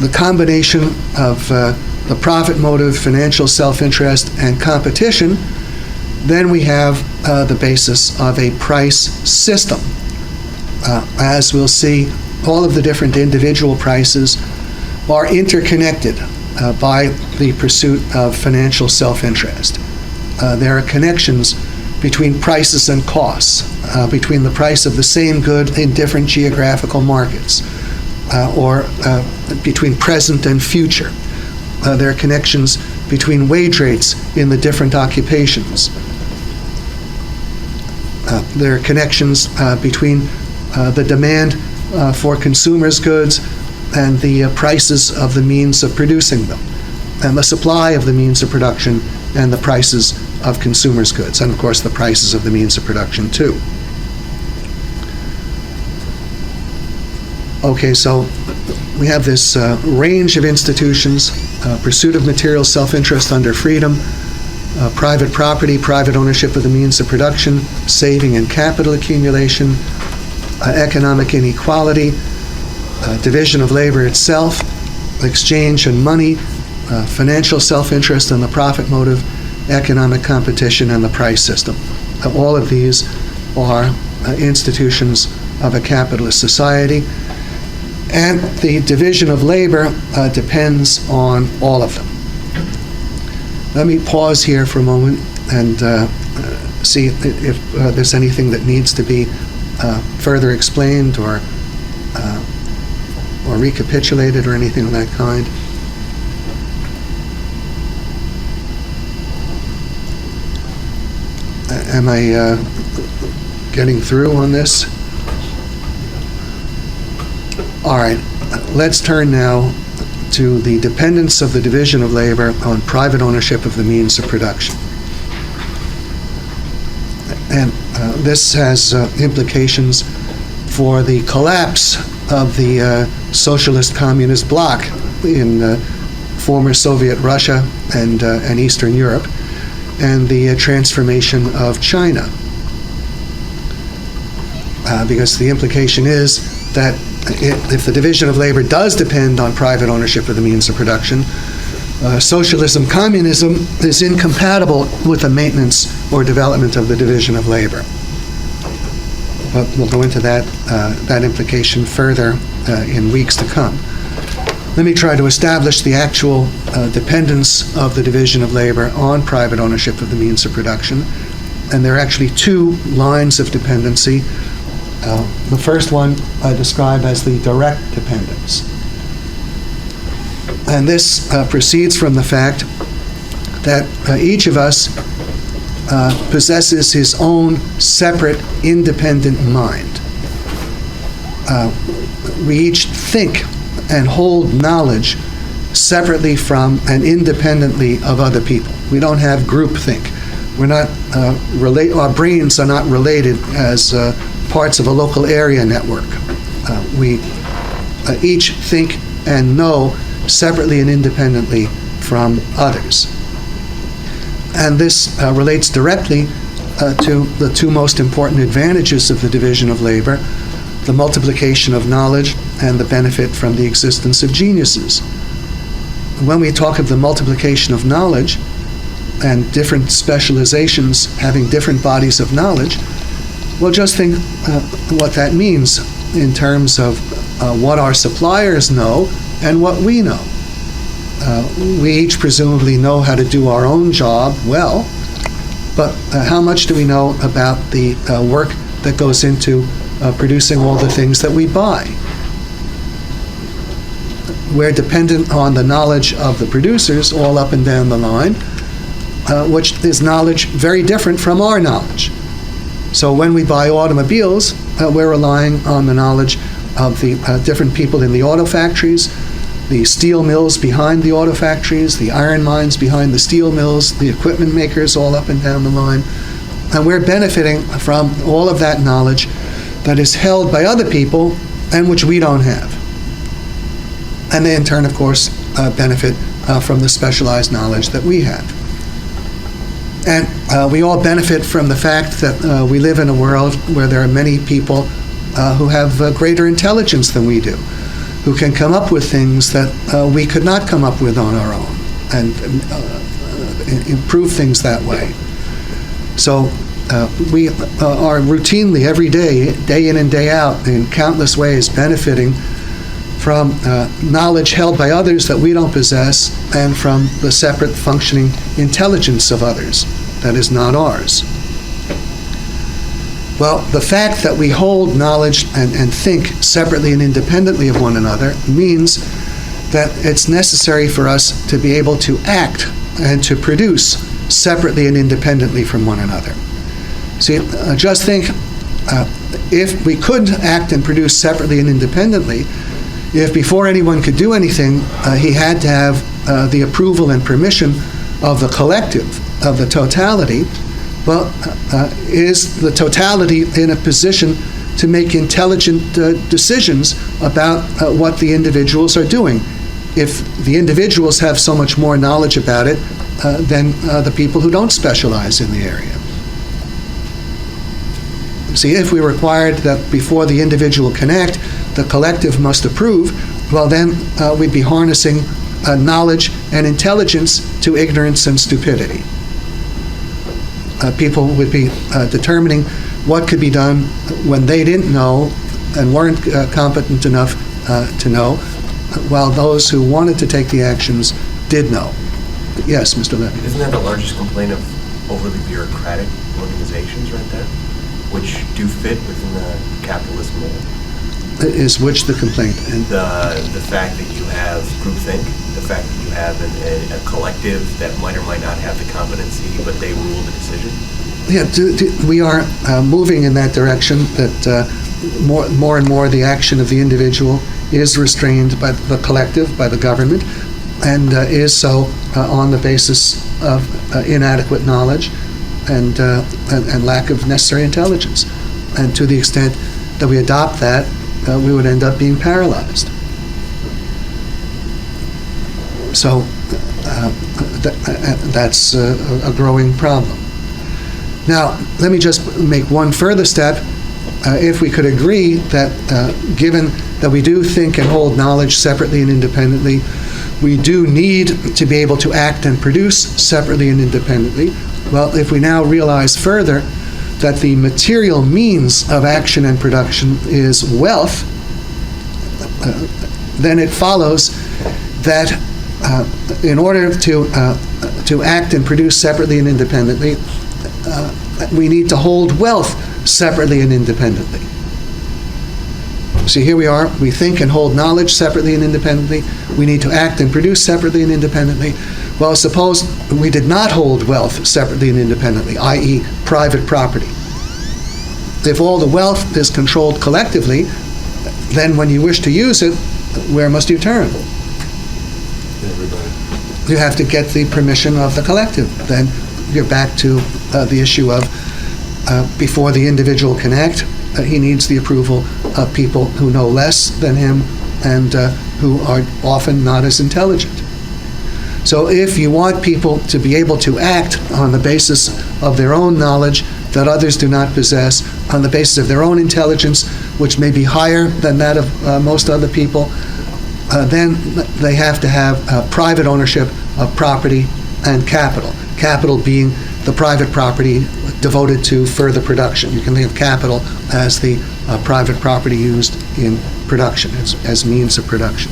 the combination of the profit motive, financial self-interest, and competition, then we have the basis of a price system. As we'll see, all of the different individual prices are interconnected by the pursuit of financial self-interest. There are connections between prices and costs, between the price of the same good in different geographical markets, or between present and future. There are connections between wage rates in the different occupations. There are connections between the demand for consumers' goods and the prices of the means of producing them, and the supply of the means of production and the prices of consumers' goods, and of course the prices of the means of production too. Okay, so we have this range of institutions, pursuit of material self-interest under freedom, private property, private ownership of the means of production, saving and capital accumulation, economic inequality, division of labor itself, exchange and money, financial self-interest and the profit motive, economic competition, and the price system. All of these are institutions of a capitalist society, and the division of labor depends on all of them. Let me pause here for a moment and see if there's anything that needs to be further explained or recapitulated or anything of that kind. Am I getting through on this? All right, let's turn now to the dependence of the division of labor on private ownership of the means of production. And this has implications for the collapse of the socialist communist bloc in former Soviet Russia and Eastern Europe, and the transformation of China. Because the implication is that if the division of labor does depend on private ownership of the means of production, socialism, communism is incompatible with the maintenance or development of the division of labor. But we'll go into that implication further in weeks to come. Let me try to establish the actual dependence of the division of labor on private ownership of the means of production. And there are actually two lines of dependency. The first one I describe as the direct dependence. And this proceeds from the fact that each of us possesses his own separate, independent mind. We each think and hold knowledge separately from and independently of other people. We don't have groupthink. We're not our brains are not related as parts of a local area network. We each think and know separately and independently from others. And this relates directly to the two most important advantages of the division of labor: the multiplication of knowledge and the benefit from the existence of geniuses. When we talk of the multiplication of knowledge and different specializations having different bodies of knowledge, well, just think what that means in terms of what our suppliers know and what we know. We each presumably know how to do our own job well, but how much do we know about the work that goes into producing all the things that we buy? We're dependent on the knowledge of the producers all up and down the line, which is knowledge very different from our knowledge. So when we buy automobiles, we're relying on the knowledge of the different people in the auto factories, the steel mills behind the auto factories, the iron mines behind the steel mills, the equipment makers all up and down the line. And we're benefiting from all of that knowledge that is held by other people and which we don't have. And they in turn, of course, benefit from the specialized knowledge that we have. And we all benefit from the fact that we live in a world where there are many people who have greater intelligence than we do, who can come up with things that we could not come up with on our own, and improve things that way. So we are routinely, every day, day in and day out, in countless ways, benefiting from knowledge held by others that we don't possess, and from the separate functioning intelligence of others that is not ours. Well, the fact that we hold knowledge and think separately and independently of one another means that it's necessary for us to be able to act and to produce separately and independently from one another. See, just think, if we could act and produce separately and independently, if before anyone could do anything, he had to have the approval and permission of the collective, of the totality, well, is the totality in a position to make intelligent decisions about what the individuals are doing? If the individuals have so much more knowledge about it than the people who don't specialize in the area. See, if we required that before the individual can act, the collective must approve, well then we'd be harnessing knowledge and intelligence to ignorance and stupidity. People would be determining what could be done when they didn't know and weren't competent enough to know, while those who wanted to take the actions did know. Yes, Mr. Levy. Isn't that the largest complaint of overly bureaucratic organizations right there, which do fit within the capitalist mold? Is which the complaint? And The fact that you have groupthink, the fact that you have a collective that might or might not have the competency, but they rule the decision? Yeah, we are moving in that direction, that more and more the action of the individual is restrained by the collective, by the government, and is so on the basis of inadequate knowledge and lack of necessary intelligence. And to the extent that we adopt that, we would end up being paralyzed. So that's a growing problem. Now, let me just make one further step. If we could agree that given that we do think and hold knowledge separately and independently, we do need to be able to act and produce separately and independently. Well, if we now realize further that the material means of action and production is wealth, then it follows that in order to act and produce separately and independently, we need to hold wealth separately and independently. See, here we are. We think and hold knowledge separately and independently. We need to act and produce separately and independently. Well, suppose we did not hold wealth separately and independently, i.e. private property. If all the wealth is controlled collectively, then when you wish to use it, where must you turn? Everybody. You have to get the permission of the collective. Then you're back to the issue of before the individual can act, he needs the approval of people who know less than him and who are often not as intelligent. So if you want people to be able to act on the basis of their own knowledge that others do not possess, on the basis of their own intelligence, which may be higher than that of most other people, then they have to have private ownership of property and capital. Capital being the private property devoted to further production. You can think of capital as the private property used in production, as means of production.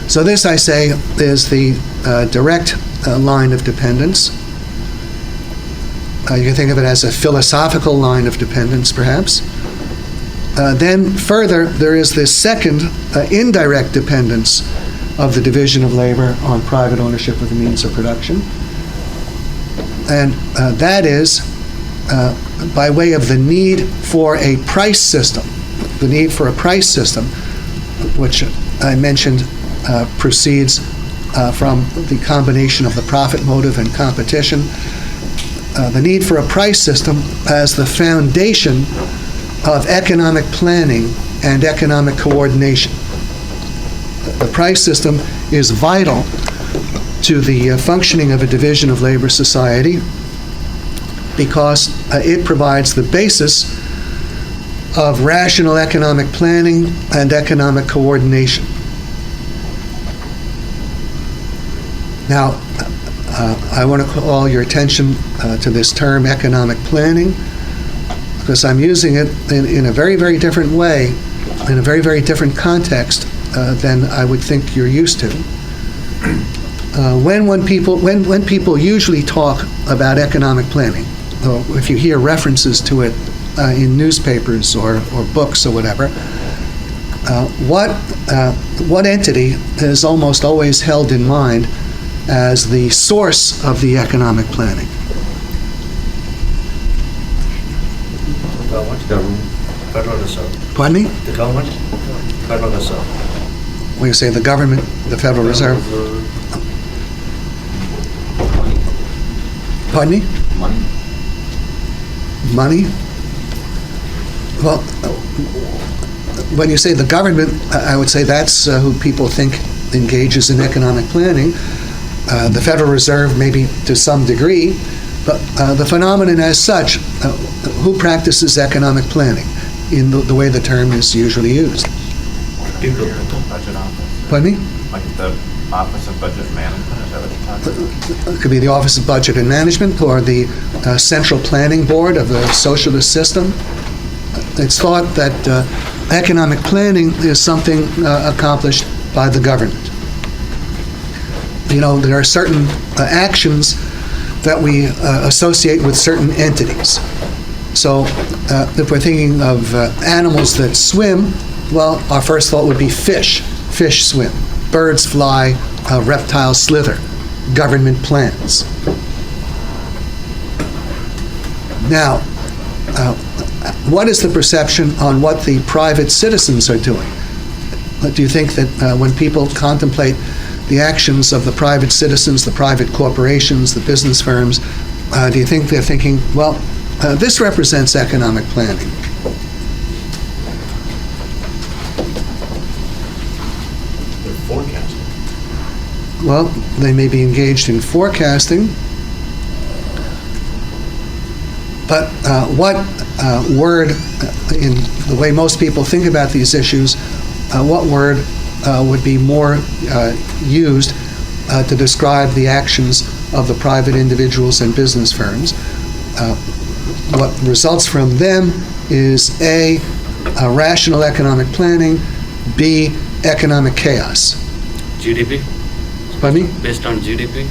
So this, I say, is the direct line of dependence. You can think of it as a philosophical line of dependence, perhaps. Then further, there is this second indirect dependence of the division of labor on private ownership of the means of production. And that is by way of the need for a price system. The need for a price system, which I mentioned proceeds from the combination of the profit motive and competition. The need for a price system as the foundation of economic planning and economic coordination. The price system is vital to the functioning of a division of labor society because it provides the basis of rational economic planning and economic coordination. Now, I want to call your attention to this term economic planning because I'm using it in a very, very different way, in a very, very different context than I would think you're used to. When people usually talk about economic planning, or if you hear references to it in newspapers or books or whatever, what entity is almost always held in mind as the source of the economic planning? Government. Federal Reserve. Pardon me? The government. Federal Reserve. When you say the government, the Federal Reserve. Pardon me? Money. Money? Well, when you say the government, I would say that's who people think engages in economic planning. The Federal Reserve, maybe to some degree, but the phenomenon as such, who practices economic planning in the way the term is usually used? People. Budget office. Pardon me? Like the Office of Budget Management, is that what you're talking about? It could be the Office of Budget and Management or the Central Planning Board of the socialist system. It's thought that economic planning is something accomplished by the government. You know, there are certain actions that we associate with certain entities. So if we're thinking of animals that swim, well, our first thought would be fish. Fish swim. Birds fly. Reptiles slither. Government plans. Now, what is the perception on what the private citizens are doing? do you think that when people contemplate the actions of the private citizens, the private corporations, the business firms, do you think they're thinking, well, this represents economic planning? They're forecasting. Well, they may be engaged in forecasting, but what word, in the way most people think about these issues, what word would be more used to describe the actions of the private individuals and business firms? What results from them is A, rational economic planning, B, economic chaos. GDP, Pardon me? based on GDP,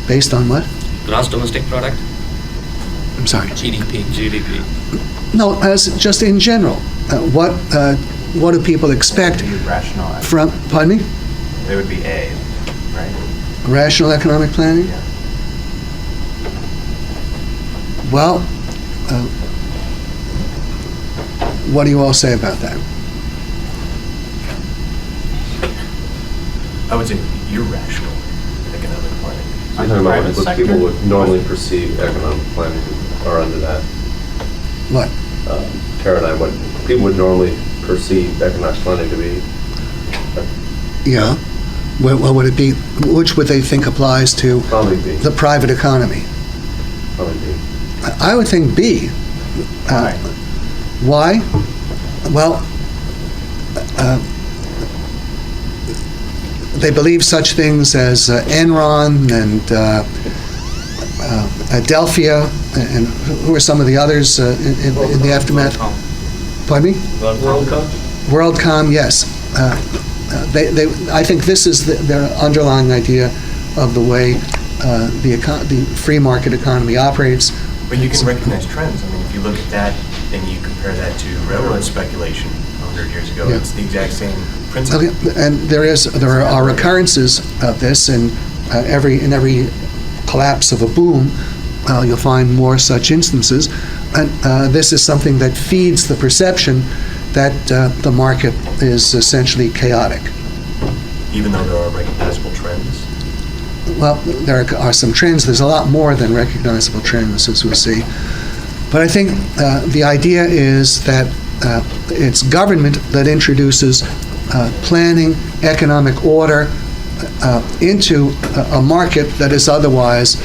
Based on what? gross domestic product, I'm sorry. GDP. No, as just in general, what do people expect Be rational, from, pardon me? they would be A, right? Rational economic planning? Yeah. Well, what do you all say about that? I would say irrational economic planning. I'm talking about Private what sector? people would normally perceive economic planning are under that What? paradigm, what people would normally perceive economic planning to be. Yeah. What would it be? Which would they think applies to Probably B. the private economy? Probably B. I would think B. Why? Why? Well, they believe such things as Enron and Adelphia, and who are some of the others in the aftermath? Pardon me? WorldCom, yes. I think this is their underlying idea of the way the free market economy operates. But you can recognize trends. I mean, if you look at that and you compare that to railroad speculation 100 years ago, Yeah. it's the exact same principle. Okay, and there are recurrences of this, and in every collapse of a boom, you'll find more such instances. And this is something that feeds the perception that the market is essentially chaotic. Even though there are recognizable trends. Well, there are some trends. There's a lot more than recognizable trends, as we see. But I think the idea is that it's government that introduces planning, economic order into a market that is otherwise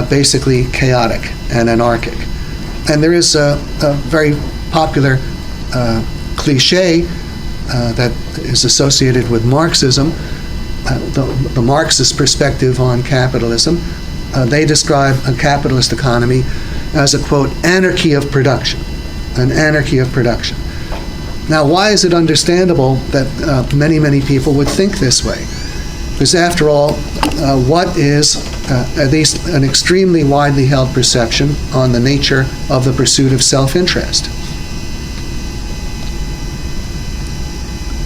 basically chaotic and anarchic. And there is a very popular cliche that is associated with Marxism, the Marxist perspective on capitalism. They describe a capitalist economy as a, quote, anarchy of production, an anarchy of production. Now, why is it understandable that many, many people would think this way? Because after all, what is at least an extremely widely held perception on the nature of the pursuit of self-interest?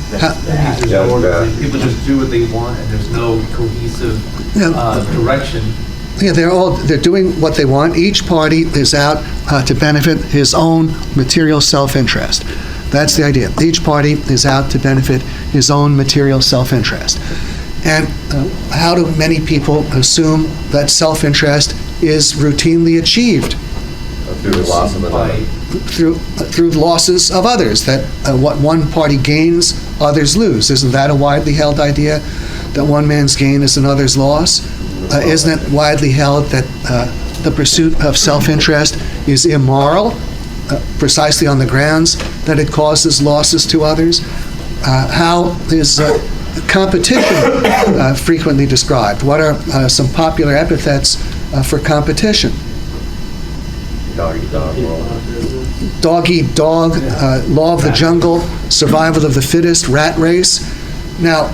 People just do what they want, and there's no cohesive direction. Yeah, they're doing what they want. Each party is out to benefit his own material self-interest. That's the idea. Each party is out to benefit his own material self-interest. And how do many people assume that self-interest is routinely achieved? Through the loss of another. Through losses of others, that what one party gains, others lose. Isn't that a widely held idea, that one man's gain is another's loss? Isn't it widely held that the pursuit of self-interest is immoral, precisely on the grounds that it causes losses to others? How is competition frequently described? What are some popular epithets for competition? Dog-eat-dog world. Dog-eat-dog, law of the jungle, survival of the fittest, rat race. Now,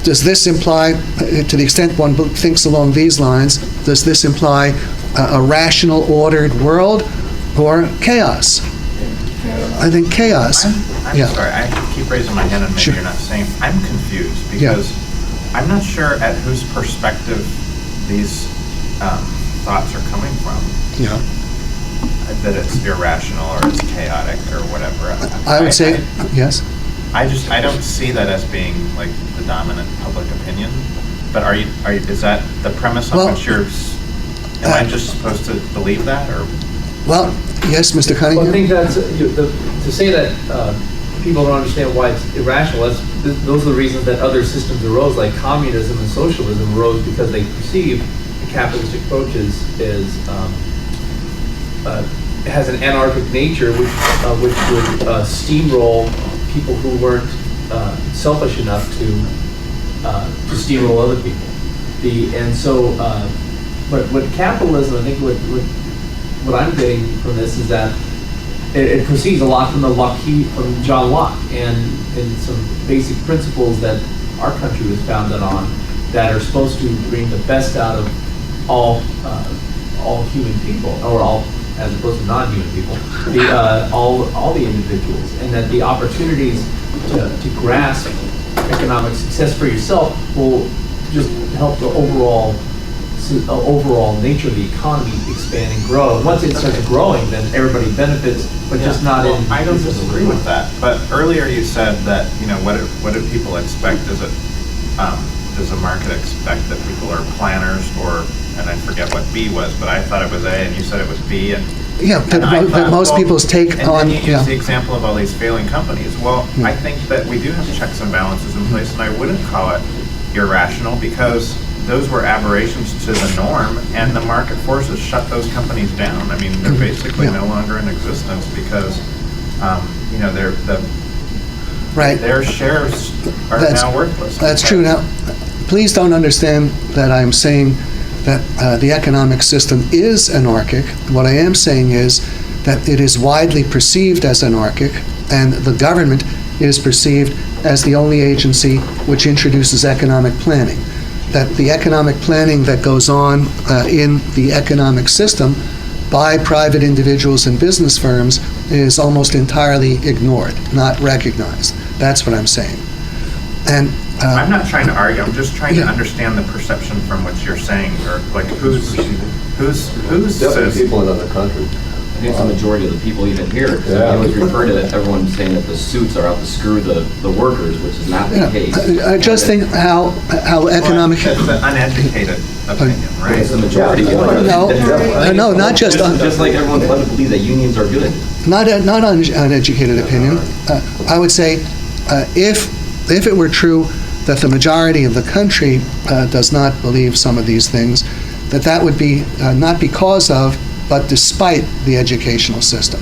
does this imply, to the extent one thinks along these lines, does this imply a rational, ordered world or chaos? I think chaos. I'm Yeah. sorry, I keep raising my hand and maybe Sure. you're not saying. I'm confused Yeah. because I'm not sure at whose perspective these thoughts are coming from. Yeah. That it's irrational or it's chaotic or whatever. I would say, yes. I don't see that as being like the dominant public opinion. But is that the premise on Well, which am I just supposed to believe that, or? Well, yes, Mr. Well, I Cunningham? think that's, to say that people don't understand why it's irrational, those are the reasons that other systems arose, like communism and socialism arose, because they perceive the capitalist approach has an anarchic nature, which would steamroll people who weren't selfish enough to steamroll other people. But what capitalism, I think what I'm getting from this is that it proceeds a lot from from John Locke and some basic principles that our country was founded on that are supposed to bring the best out of all human people, or all, as opposed to non-human people, all the individuals, and that the opportunities to grasp economic success for yourself will just help the overall nature of the economy expand and grow. Once it starts growing, then everybody benefits, but just not in. I don't disagree with that. But earlier you said that, what do people expect? Does the market expect that people are planners, and I forget what B was, but I thought it was A, and you said it was B, and. Yeah, but most people's take and on... And then you use the example of all these failing companies. Well, I think that we do have checks and balances in place, and I wouldn't call it irrational, because those were aberrations to the norm, and the market forces shut those companies down. I mean, they're basically no longer in existence because, their shares are now worthless. That's true. Now, please don't understand that I'm saying that the economic system is anarchic. What I am saying is that it is widely perceived as anarchic, and the government is perceived as the only agency which introduces economic planning. That the economic planning that goes on in the economic system by private individuals and business firms is almost entirely ignored, not recognized. That's what I'm saying. And I'm not trying to argue. I'm just trying to understand the perception from which you're saying, or like who's Definitely says. people in other countries. I think it's the majority of the people even here. So Yeah. you always refer to everyone saying that the suits are out to screw the workers, which is not the case. I just think how economic... That's an uneducated opinion, right? It's the majority. No, not just... Just like everyone's led to believe that unions are good. Not uneducated opinion. I would say if it were true that the majority of the country does not believe some of these things, that would be not because of, but despite the educational system.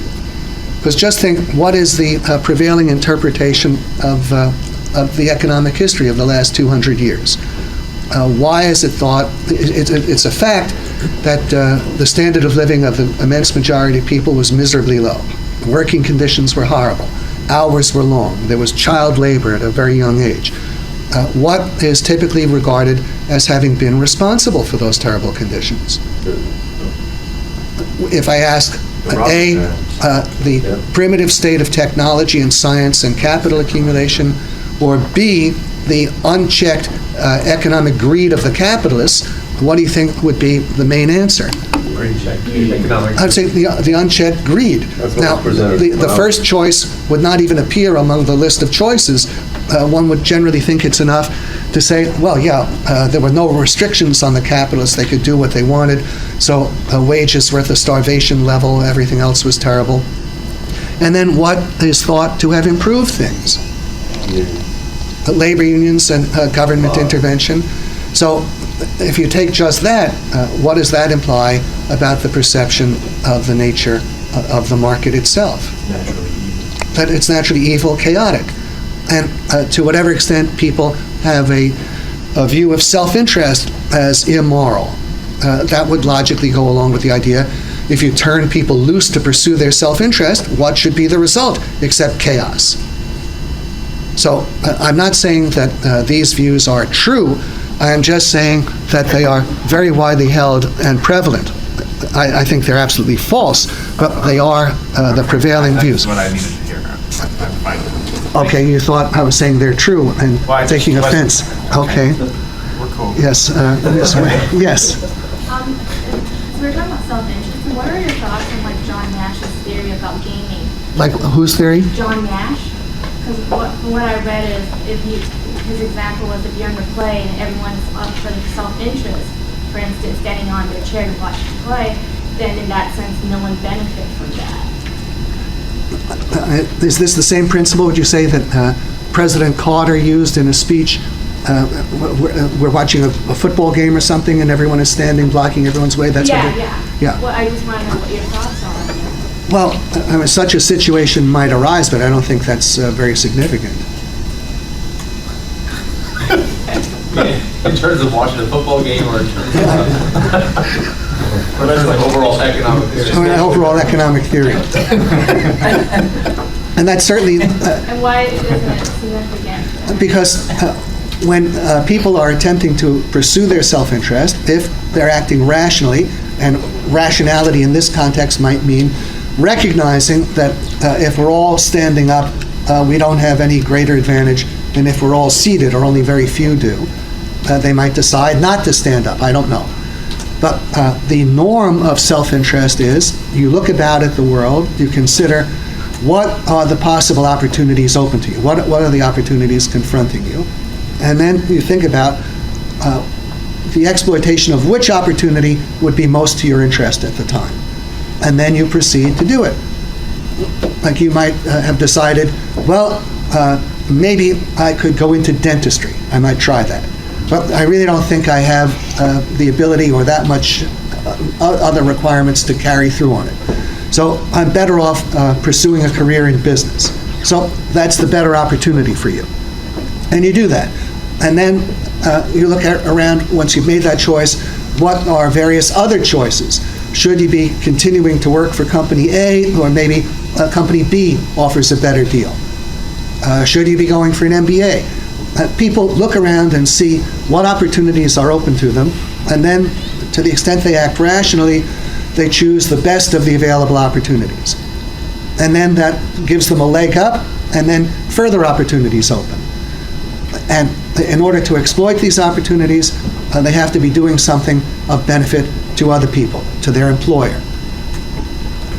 Because just think, what is the prevailing interpretation of the economic history of the last 200 years? Why is it thought, it's a fact that the standard of living of the immense majority of people was miserably low. Working conditions were horrible. Hours were long. There was child labor at a very young age. What is typically regarded as having been responsible for those terrible conditions? If I ask, A, the primitive state of technology and science and capital accumulation, or B, the unchecked economic greed of the capitalists, what do you think would be the main answer? I'd say the unchecked greed. Now, the first choice would not even appear among the list of choices. One would generally think it's enough to say, well, there were no restrictions on the capitalists. They could do what they wanted. So wages were at the starvation level. Everything else was terrible. And then what is thought to have improved things? Labor unions and government intervention. So if you take just that, what does that imply about the perception of the nature of the market itself? Naturally evil. That it's naturally evil, chaotic. And to whatever extent people have a view of self-interest as immoral, that would logically go along with the idea, if you turn people loose to pursue their self-interest, what should be the result except chaos? So I'm not saying that these views are true. I am just saying that they are very widely held and prevalent. I think they're absolutely false, but they are the prevailing views. That's what I needed to hear. I'm fine. Okay, you thought I was saying they're true and taking offense. Okay. We're cool. Yes. Yes. So we're talking about self-interest. What are your thoughts on John Nash's theory about gaming? Like whose theory? John Nash. Because from what I read is, his example was if you're in the play and everyone's up for the self-interest, for instance, standing on their chair to watch the play, then in that sense, no one benefit from that. Is this the same principle, would you say, that President Carter used in a speech? We're watching a football game or something, and everyone is standing, blocking everyone's way? That's what Yeah. Well, I just want to know what your thoughts are. Well, I mean, such a situation might arise, but I don't think that's very significant. In terms of watching a football game or in terms of overall economic theory? Overall economic theory. And that's certainly... And why isn't it significant? Because when people are attempting to pursue their self-interest, if they're acting rationally, and rationality in this context might mean recognizing that if we're all standing up, we don't have any greater advantage than if we're all seated, or only very few do. They might decide not to stand up, I don't know. But the norm of self-interest is you look about at the world, you consider what are the possible opportunities open to you, what are the opportunities confronting you, and then you think about the exploitation of which opportunity would be most to your interest at the time. And then you proceed to do it. Like you might have decided, well, maybe I could go into dentistry. I might try that. But I really don't think I have the ability or that much other requirements to carry through on it. So I'm better off pursuing a career in business. So that's the better opportunity for you. And you do that. And then you look around, once you've made that choice, what are various other choices? Should you be continuing to work for company A, or maybe company B offers a better deal? Should you be going for an MBA? People look around and see what opportunities are open to them, and then to the extent they act rationally, they choose the best of the available opportunities. And then that gives them a leg up, and then further opportunities open. And in order to exploit these opportunities, they have to be doing something of benefit to other people, to their employer.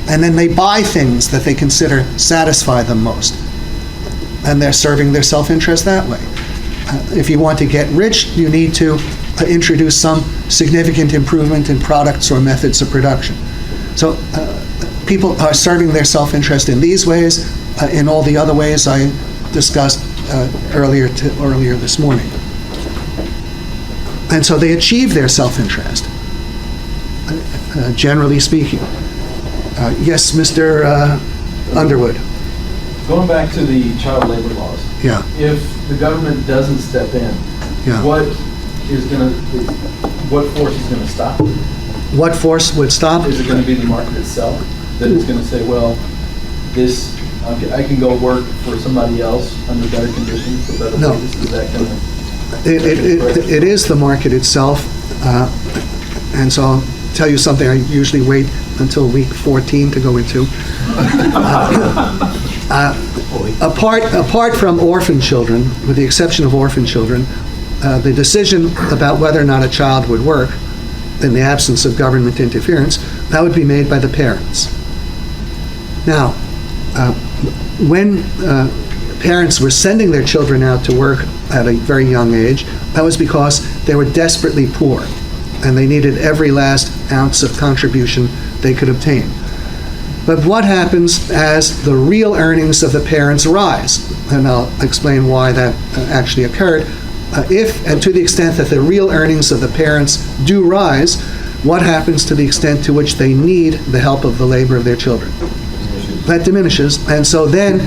And then they buy things that they consider satisfy them most. And they're serving their self-interest that way. If you want to get rich, you need to introduce some significant improvement in products or methods of production. So people are serving their self-interest in these ways, in all the other ways I discussed earlier this morning. And so they achieve their self-interest, generally speaking. Yes, Mr. Underwood. Going back to the child labor laws. Yeah. If the government doesn't step in, Yeah. what force is going to stop it? What force would stop? Is it going to be the market itself that is going to say, well, this I can go work for somebody else under better conditions, for better wages? Is that going to? It is the market itself, and so I'll tell you something I usually wait until week 14 to go into. Apart from orphan children, with the exception of orphan children, the decision about whether or not a child would work in the absence of government interference, that would be made by the parents. Now, when parents were sending their children out to work at a very young age, that was because they were desperately poor and they needed every last ounce of contribution they could obtain. But what happens as the real earnings of the parents rise? And I'll explain why that actually occurred. If and to the extent that the real earnings of the parents do rise, what happens to the extent to which they need the help of the labor of their children? That diminishes, and so then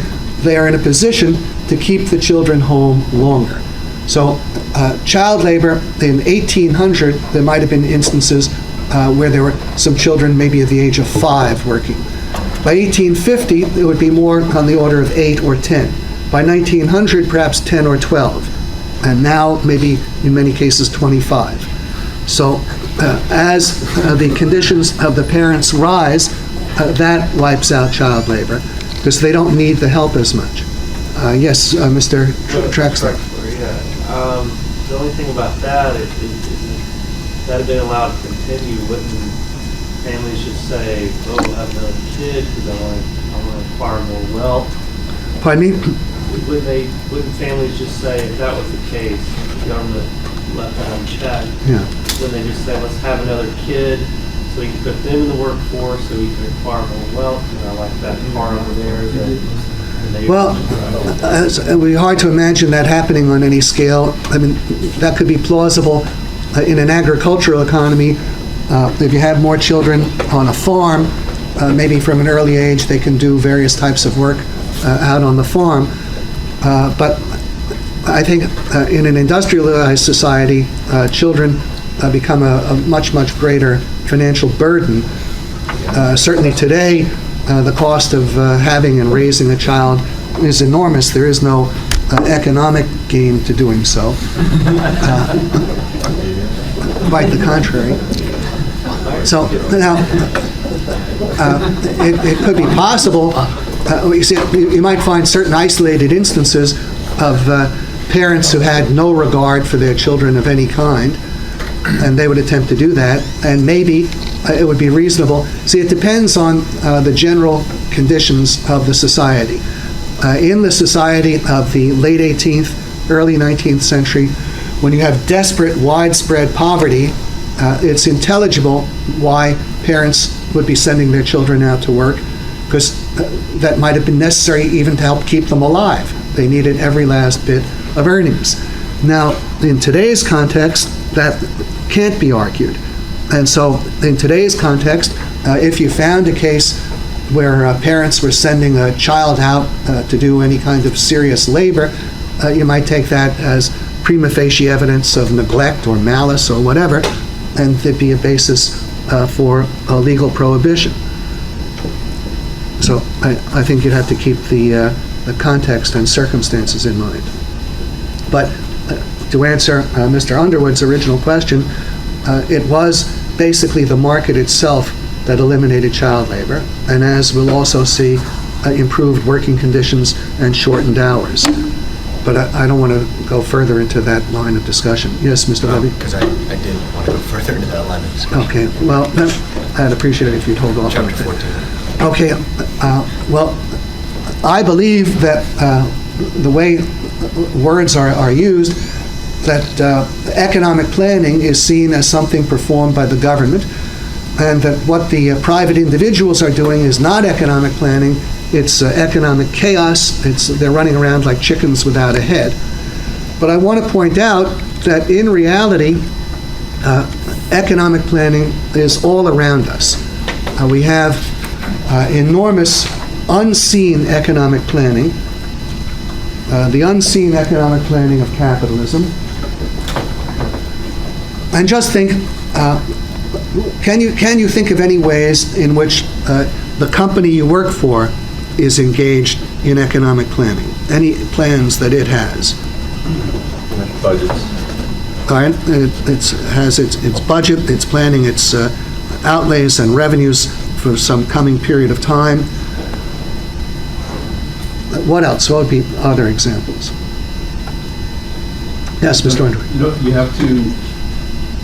they are in a position to keep the children home longer. So child labor in 1800, there might have been instances where there were some children maybe at the age of 5 working. By 1850, it would be more on the order of 8 or 10. By 1900, perhaps 10 or 12. And now, maybe in many cases, 25. So as the conditions of the parents rise, that wipes out child labor, because they don't need the help as much. Yes, Mr. Traxler. The only thing about that is that had been allowed to continue, wouldn't families just say, oh, we'll have another kid because I want to acquire more wealth? Pardon me? wouldn't families just say, if that was the case, the government left that unchecked, Yeah. then they just say, let's have another kid, so we can put them in the workforce, so we can acquire more wealth, like that car over there, Well, it would be hard to imagine that happening on any scale. I mean, that could be plausible in an agricultural economy. If you have more children on a farm, maybe from an early age they can do various types of work out on the farm. But I think in an industrialized society, children become a much, much greater financial burden. Certainly today, the cost of having and raising a child is enormous. There is no economic gain to doing so. Quite the contrary. So now, it could be possible. You might find certain isolated instances of parents who had no regard for their children of any kind, and they would attempt to do that, and maybe it would be reasonable. See, it depends on the general conditions of the society. In the society of the late 18th, early 19th century, when you have desperate, widespread poverty, it's intelligible why parents would be sending their children out to work, because that might have been necessary even to help keep them alive. They needed every last bit of earnings. Now, in today's context, that can't be argued. And so, in today's context, if you found a case where parents were sending a child out to do any kind of serious labor, you might take that as prima facie evidence of neglect or malice or whatever, and there'd be a basis for a legal prohibition. So I think you'd have to keep the context and circumstances in mind. But to answer Mr. Underwood's original question, it was basically the market itself that eliminated child labor, and as we'll also see, improved working conditions and shortened hours. But I don't want to go further into that line of discussion. Yes, Mr. Levy? Because I did want to go further into that line of discussion. Okay, well, I'd appreciate it if you'd hold off on Chapter that. 14. Okay, well, I believe that the way words are used, that economic planning is seen as something performed by the government, and that what the private individuals are doing is not economic planning, it's economic chaos. They're running around like chickens without a head. But I want to point out that in reality, economic planning is all around us. We have enormous unseen economic planning, the unseen economic planning of capitalism. And just think, can you think of any ways in which the company you work for is engaged in economic planning? Any plans that it has? Budgets. All right, it has its budget, it's planning its outlays and revenues for some coming period of time. What else? What would be other examples? Yes, Mr. Underwood. You have to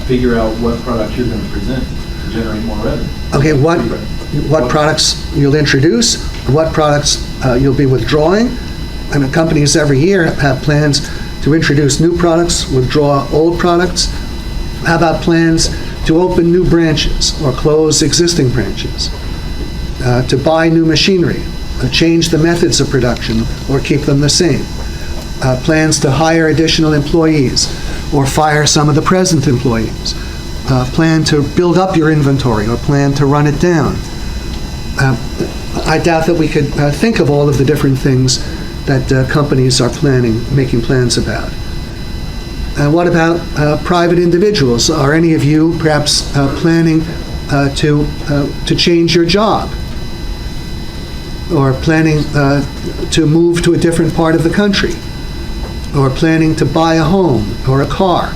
figure out what products you're going to present to generate more revenue. Okay, what products you'll introduce, what products you'll be withdrawing. I mean, companies every year have plans to introduce new products, withdraw old products. How about plans to open new branches or close existing branches? To buy new machinery, change the methods of production or keep them the same. Plans to hire additional employees or fire some of the present employees. Plan to build up your inventory or plan to run it down. I doubt that we could think of all of the different things that companies are making plans about. What about private individuals? Are any of you perhaps planning to change your job? Or planning to move to a different part of the country? Or planning to buy a home or a car?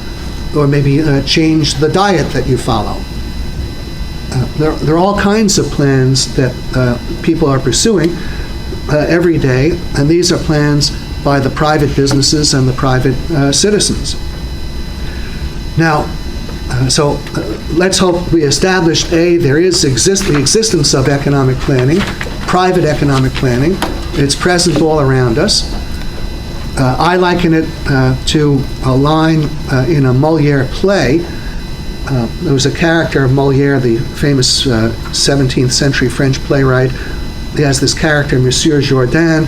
Or maybe change the diet that you follow? There are all kinds of plans that people are pursuing every day, and these are plans by the private businesses and the private citizens. Now, let's hope we establish, there is the existence of economic planning, private economic planning. It's present all around us. I liken it to a line in a Molière play. There was a character of Molière, the famous 17th century French playwright. He has this character, Monsieur Jourdain,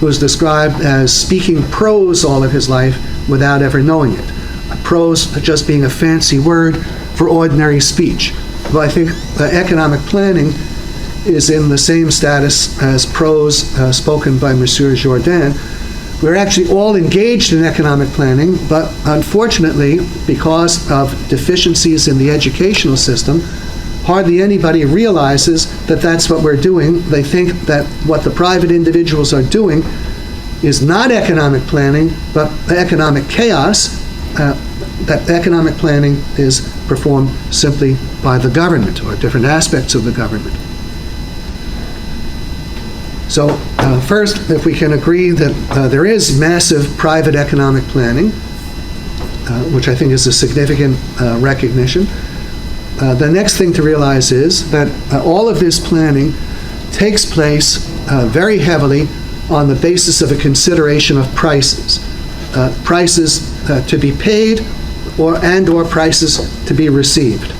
who is described as speaking prose all of his life without ever knowing it. Prose just being a fancy word for ordinary speech. Well, I think economic planning is in the same status as prose spoken by Monsieur Jourdain. We're actually all engaged in economic planning, but unfortunately, because of deficiencies in the educational system, hardly anybody realizes that that's what we're doing. They think that what the private individuals are doing is not economic planning, but economic chaos, that economic planning is performed simply by the government or different aspects of the government. So first, if we can agree that there is massive private economic planning, which I think is a significant recognition, the next thing to realize is that all of this planning takes place very heavily on the basis of a consideration of prices. Prices to be paid or prices to be received.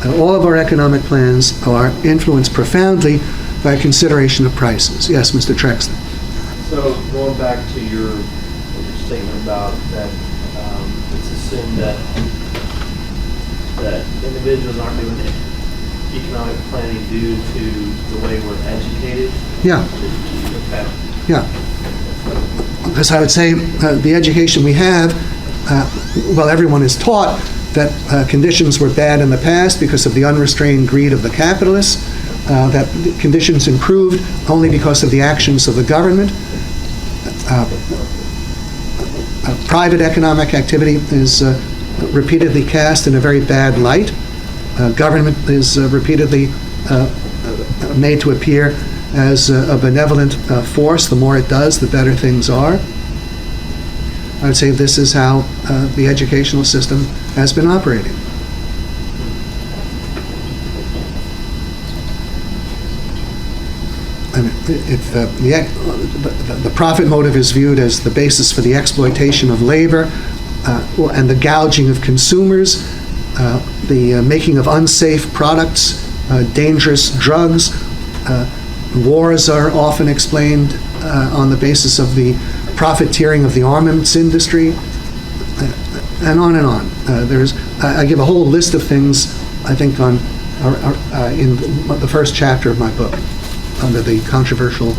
All of our economic plans are influenced profoundly by consideration of prices. Yes, Mr. Trexler. So going back to your statement about that, it's assumed that individuals aren't doing economic planning due to the way we're educated. Yeah. Okay. Yeah. Because I would say the education we have, well, everyone is taught that conditions were bad in the past because of the unrestrained greed of the capitalists, that conditions improved only because of the actions of the government. Private economic activity is repeatedly cast in a very bad light. Government is repeatedly made to appear as a benevolent force. The more it does, the better things are. I would say this is how the educational system has been operating. And if the profit motive is viewed as the basis for the exploitation of labor and the gouging of consumers, the making of unsafe products, dangerous drugs, wars are often explained on the basis of the profiteering of the armaments industry, and on and on. I give a whole list of things, I think, in the first chapter of my book, under the controversial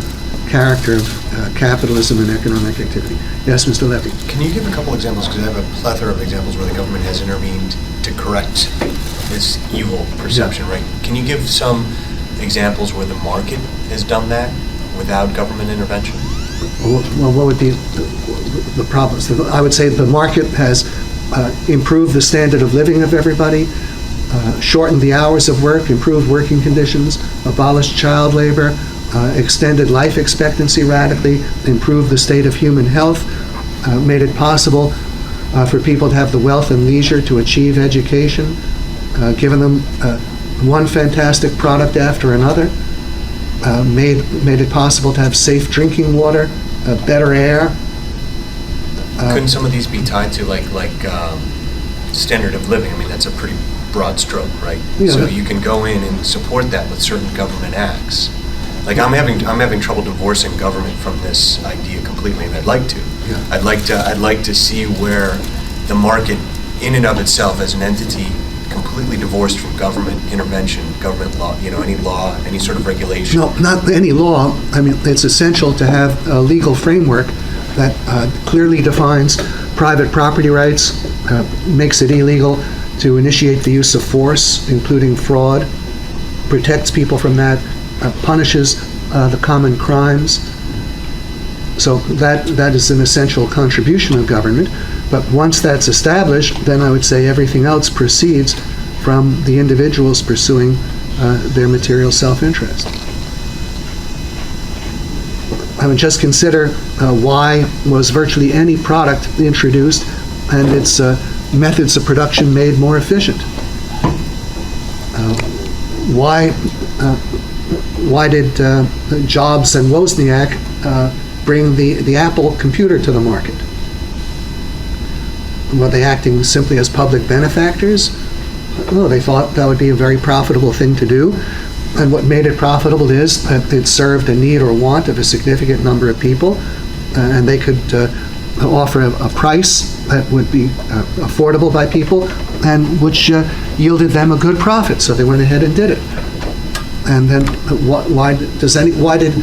character of capitalism and economic activity. Yes, Mr. Levy. Can you give a couple examples? Because I have a plethora of examples where the government has intervened to correct this evil perception, right? Can you give some examples where the market has done that without government intervention? Well, what would be the problems? I would say the market has improved the standard of living of everybody, shortened the hours of work, improved working conditions, abolished child labor, extended life expectancy radically, improved the state of human health, made it possible for people to have the wealth and leisure to achieve education, given them one fantastic product after another, made it possible to have safe drinking water, better air. Couldn't some of these be tied to like standard of living? I mean, that's a pretty broad stroke, right? Yeah. So you can go in and support that with certain government acts. Like I'm having trouble divorcing government from this idea completely, and I'd like to. Yeah. I'd like to see where the market, in and of itself as an entity, completely divorced from government intervention, government law, any sort of regulation. No, not any law. I mean, it's essential to have a legal framework that clearly defines private property rights, makes it illegal to initiate the use of force, including fraud, protects people from that, punishes the common crimes. So that is an essential contribution of government. But once that's established, then I would say everything else proceeds from the individuals pursuing their material self-interest. I would just consider why was virtually any product introduced and its methods of production made more efficient. Why did Jobs and Wozniak bring the Apple computer to the market. Were they acting simply as public benefactors? No, they thought that would be a very profitable thing to do. And what made it profitable is that it served a need or want of a significant number of people, and they could offer a price that would be affordable by people, and which yielded them a good profit. So they went ahead and did it. And then why did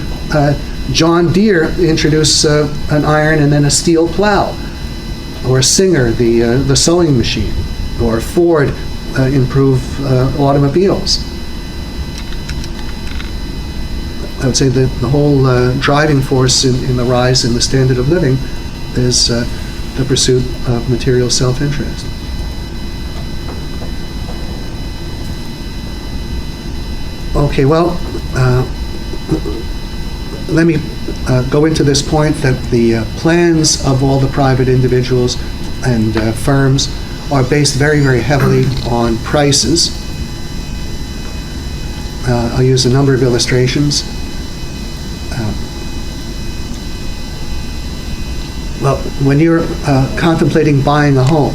John Deere introduce an iron and then a steel plow? Or Singer, the sewing machine? Or Ford improve automobiles? I would say that the whole driving force in the rise in the standard of living is the pursuit of material self-interest. Okay, well, let me go into this point that the plans of all the private individuals and firms are based very, very heavily on prices. I'll use a number of illustrations. Well, when you're contemplating buying a home,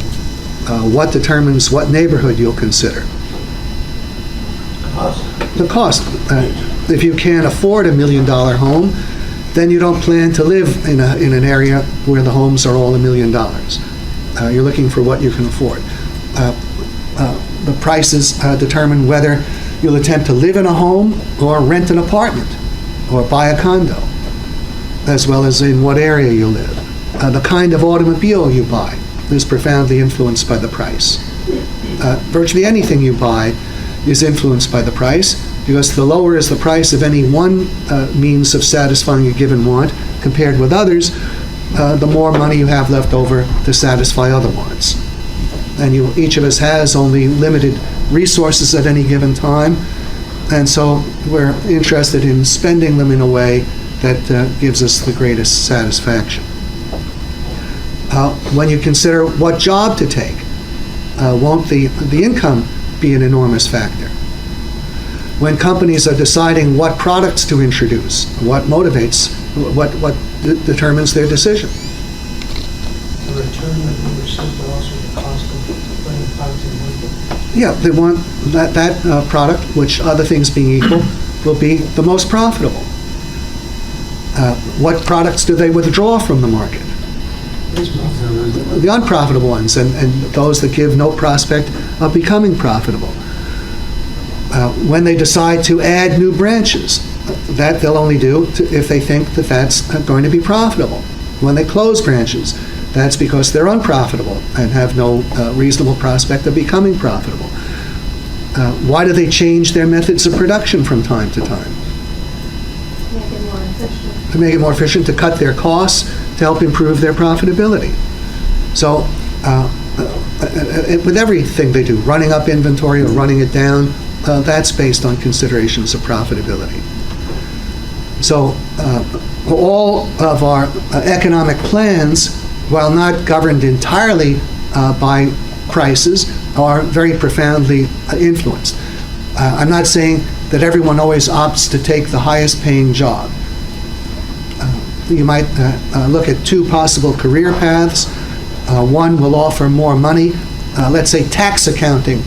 what determines what neighborhood you'll consider? The cost. If you can't afford $1 million home, then you don't plan to live in an area where the homes are all $1 million. You're looking for what you can afford. The prices determine whether you'll attempt to live in a home or rent an apartment or buy a condo, as well as in what area you live. The kind of automobile you buy is profoundly influenced by the price. Virtually anything you buy is influenced by the price, because the lower is the price of any one means of satisfying a given want compared with others, the more money you have left over to satisfy other wants. And each of us has only limited resources at any given time, and so we're interested in spending them in a way that gives us the greatest satisfaction. When you consider what job to take, won't the income be an enormous factor? When companies are deciding what products to introduce, what motivates, what determines their decision? The return that we receive, but also the cost of putting products in the market. Yeah, they want that product, which other things being equal, will be the most profitable. What products do they withdraw from the market? The unprofitable ones, and those that give no prospect of becoming profitable. When they decide to add new branches, that they'll only do if they think that that's going to be profitable. When they close branches, that's because they're unprofitable and have no reasonable prospect of becoming profitable. Why do they change their methods of production from time to time? Make it more efficient. To make it more efficient, to cut their costs, to help improve their profitability. So with everything they do, running up inventory or running it down, that's based on considerations of profitability. So all of our economic plans, while not governed entirely by prices, are very profoundly influenced. I'm not saying that everyone always opts to take the highest paying job. You might look at two possible career paths. One will offer more money. Let's say tax accounting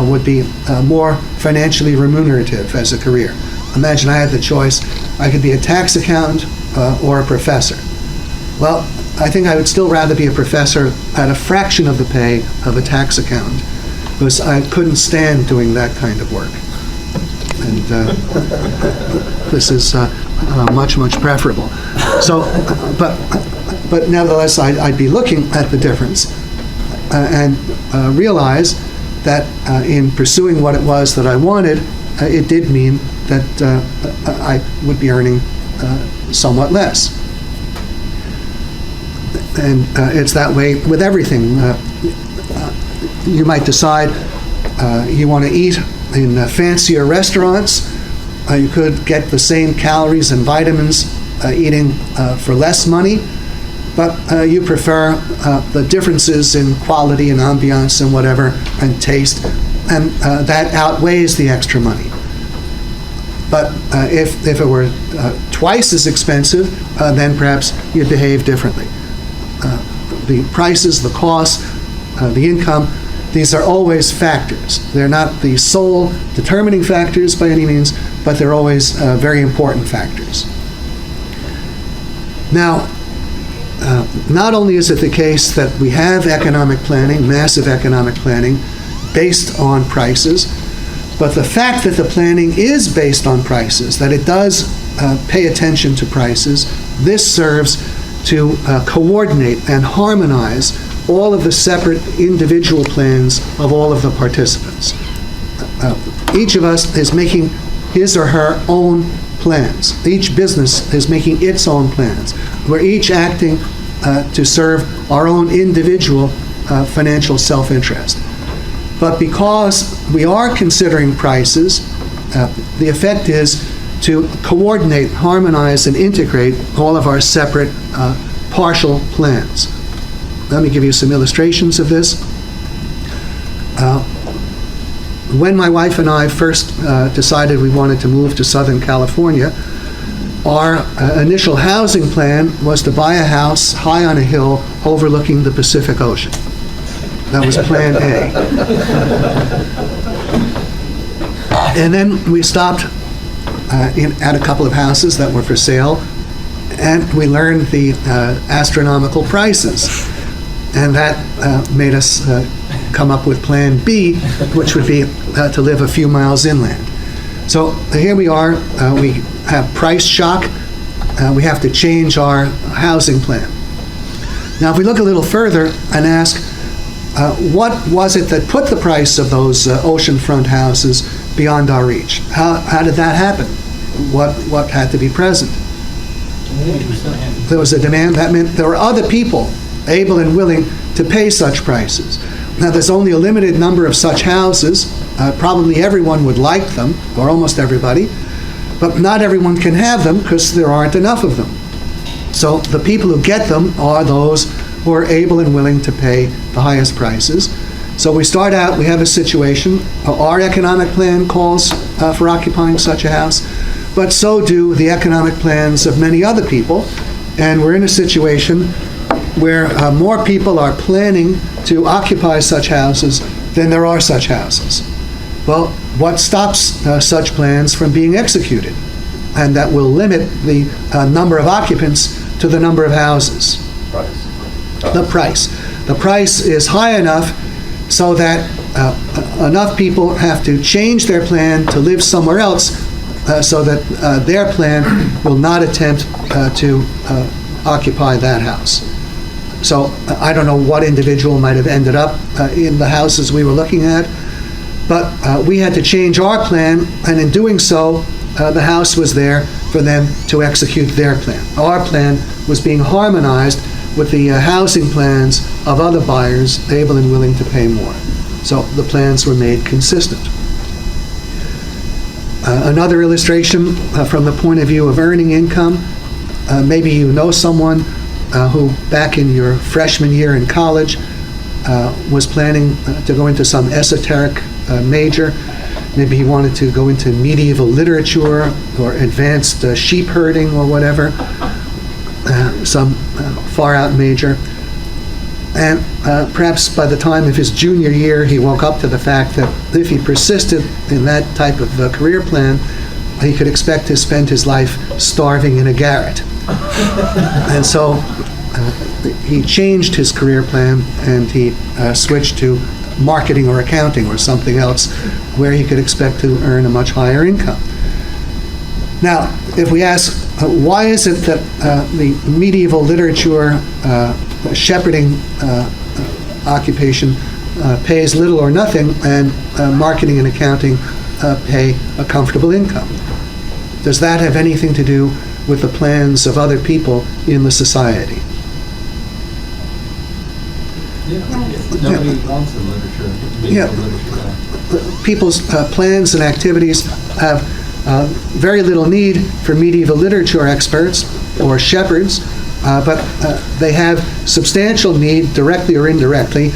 would be more financially remunerative as a career. Imagine I had the choice. I could be a tax accountant or a professor. Well, I think I would still rather be a professor at a fraction of the pay of a tax accountant, because I couldn't stand doing that kind of work. And this is much, much preferable. So, but nevertheless, I'd be looking at the difference and realize that in pursuing what it was that I wanted, it did mean that I would be earning somewhat less. And it's that way with everything. You might decide you want to eat in fancier restaurants. You could get the same calories and vitamins eating for less money, but you prefer the differences in quality and ambiance and whatever and taste, and that outweighs the extra money. But if it were twice as expensive, then perhaps you'd behave differently. The prices, the costs, the income, these are always factors. They're not the sole determining factors by any means, but they're always very important factors. Now, not only is it the case that we have economic planning, massive economic planning, based on prices, but the fact that the planning is based on prices, that it does pay attention to prices, this serves to coordinate and harmonize all of the separate individual plans of all of the participants. Each of us is making his or her own plans. Each business is making its own plans. We're each acting to serve our own individual financial self-interest. But because we are considering prices, the effect is to coordinate, harmonize, and integrate all of our separate partial plans. Let me give you some illustrations of this. When my wife and I first decided we wanted to move to Southern California, our initial housing plan was to buy a house high on a hill overlooking the Pacific Ocean. That was Plan A. And then we stopped at a couple of houses that were for sale, and we learned the astronomical prices. And that made us come up with Plan B, which would be to live a few miles inland. So here we are. We have price shock. We have to change our housing plan. Now, if we look a little further and ask, what was it that put the price of those oceanfront houses beyond our reach? How did that happen? What had to be present? There was a demand. That meant there were other people able and willing to pay such prices. Now, there's only a limited number of such houses. Probably everyone would like them, or almost everybody, but not everyone can have them because there aren't enough of them. So the people who get them are those who are able and willing to pay the highest prices. So we start out, we have a situation, our economic plan calls for occupying such a house, but so do the economic plans of many other people, and we're in a situation where more people are planning to occupy such houses than there are such houses. Well, what stops such plans from being executed? And that will limit the number of occupants to the number of houses. The price. The price is high enough so that enough people have to change their plan to live somewhere else so that their plan will not attempt to occupy that house. So I don't know what individual might have ended up in the houses we were looking at, but we had to change our plan, and in doing so, the house was there for them to execute their plan. Our plan was being harmonized with the housing plans of other buyers able and willing to pay more. So the plans were made consistent. Another illustration from the point of view of earning income, maybe you know someone who back in your freshman year in college was planning to go into some esoteric major. Maybe he wanted to go into medieval literature or advanced sheep herding or whatever, some far out major. And perhaps by the time of his junior year, he woke up to the fact that if he persisted in that type of career plan, he could expect to spend his life starving in a garret. And so he changed his career plan and he switched to marketing or accounting or something else where he could expect to earn a much higher income. Now, if we ask, why is it that the medieval literature shepherding occupation pays little or nothing and marketing and accounting pay a comfortable income? Does that have anything to do with the plans of other people in the society? Nobody wants the literature. People's plans and activities have very little need for medieval literature experts or shepherds, but they have substantial need, directly or indirectly,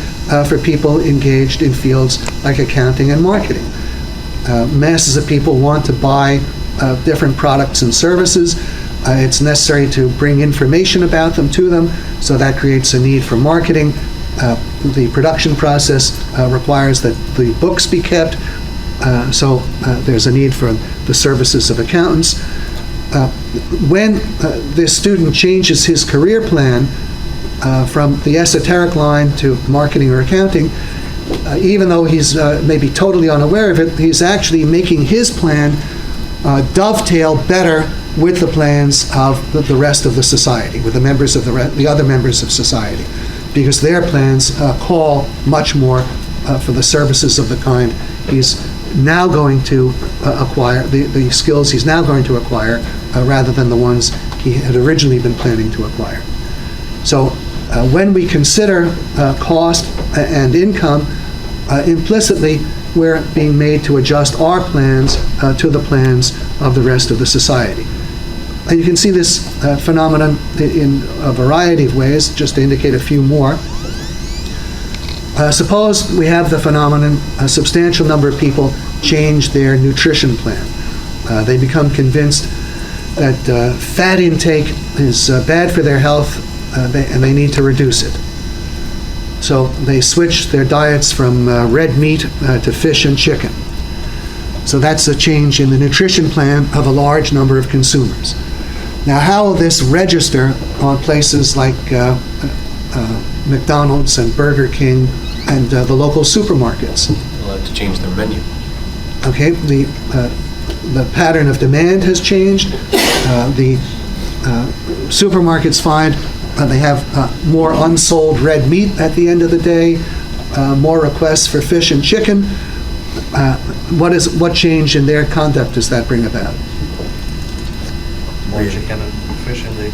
for people engaged in fields like accounting and marketing. Masses of people want to buy different products and services. It's necessary to bring information about them to them, so that creates a need for marketing. The production process requires that the books be kept, so there's a need for the services of accountants. When this student changes his career plan from the esoteric line to marketing or accounting, even though he's maybe totally unaware of it, he's actually making his plan dovetail better with the plans of the rest of the society, with the members of the other members of society, because their plans call much more for the services of the kind he's now going to acquire, the skills he's now going to acquire, rather than the ones he had originally been planning to acquire. So when we consider cost and income, implicitly we're being made to adjust our plans to the plans of the rest of the society. And you can see this phenomenon in a variety of ways, just to indicate a few more. Suppose we have the phenomenon, a substantial number of people change their nutrition plan. They become convinced that fat intake is bad for their health, and they need to reduce it. So they switch their diets from red meat to fish and chicken. So that's a change in the nutrition plan of a large number of consumers. Now, how will this register on places like McDonald's and Burger King and the local supermarkets? They'll have to change their menu. Okay, the pattern of demand has changed. The supermarkets find they have more unsold red meat at the end of the day, more requests for fish and chicken. What change in their conduct does that bring about? More chicken and fish in the...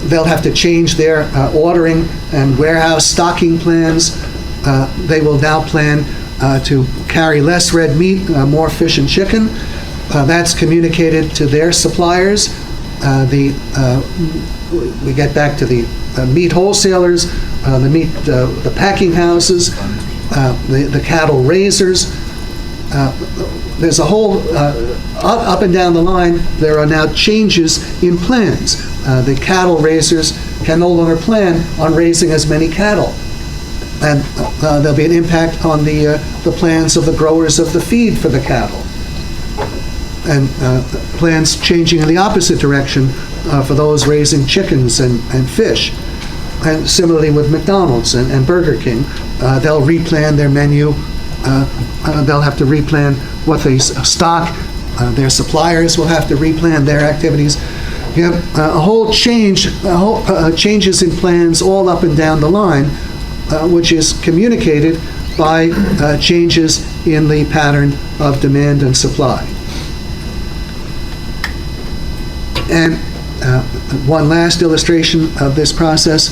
They'll have to change their ordering and warehouse stocking plans. They will now plan to carry less red meat, more fish and chicken. That's communicated to their suppliers. We get back to the meat wholesalers, the packing houses, the cattle raisers. There's a whole, up and down the line, there are now changes in plans. The cattle raisers can no longer plan on raising as many cattle. And there'll be an impact on the plans of the growers of the feed for the cattle. And plans changing in the opposite direction for those raising chickens and fish. And similarly with McDonald's and Burger King, they'll replan their menu. They'll have to replan what they stock. Their suppliers will have to replan their activities. You have a whole changes in plans all up and down the line, which is communicated by changes in the pattern of demand and supply. And one last illustration of this process.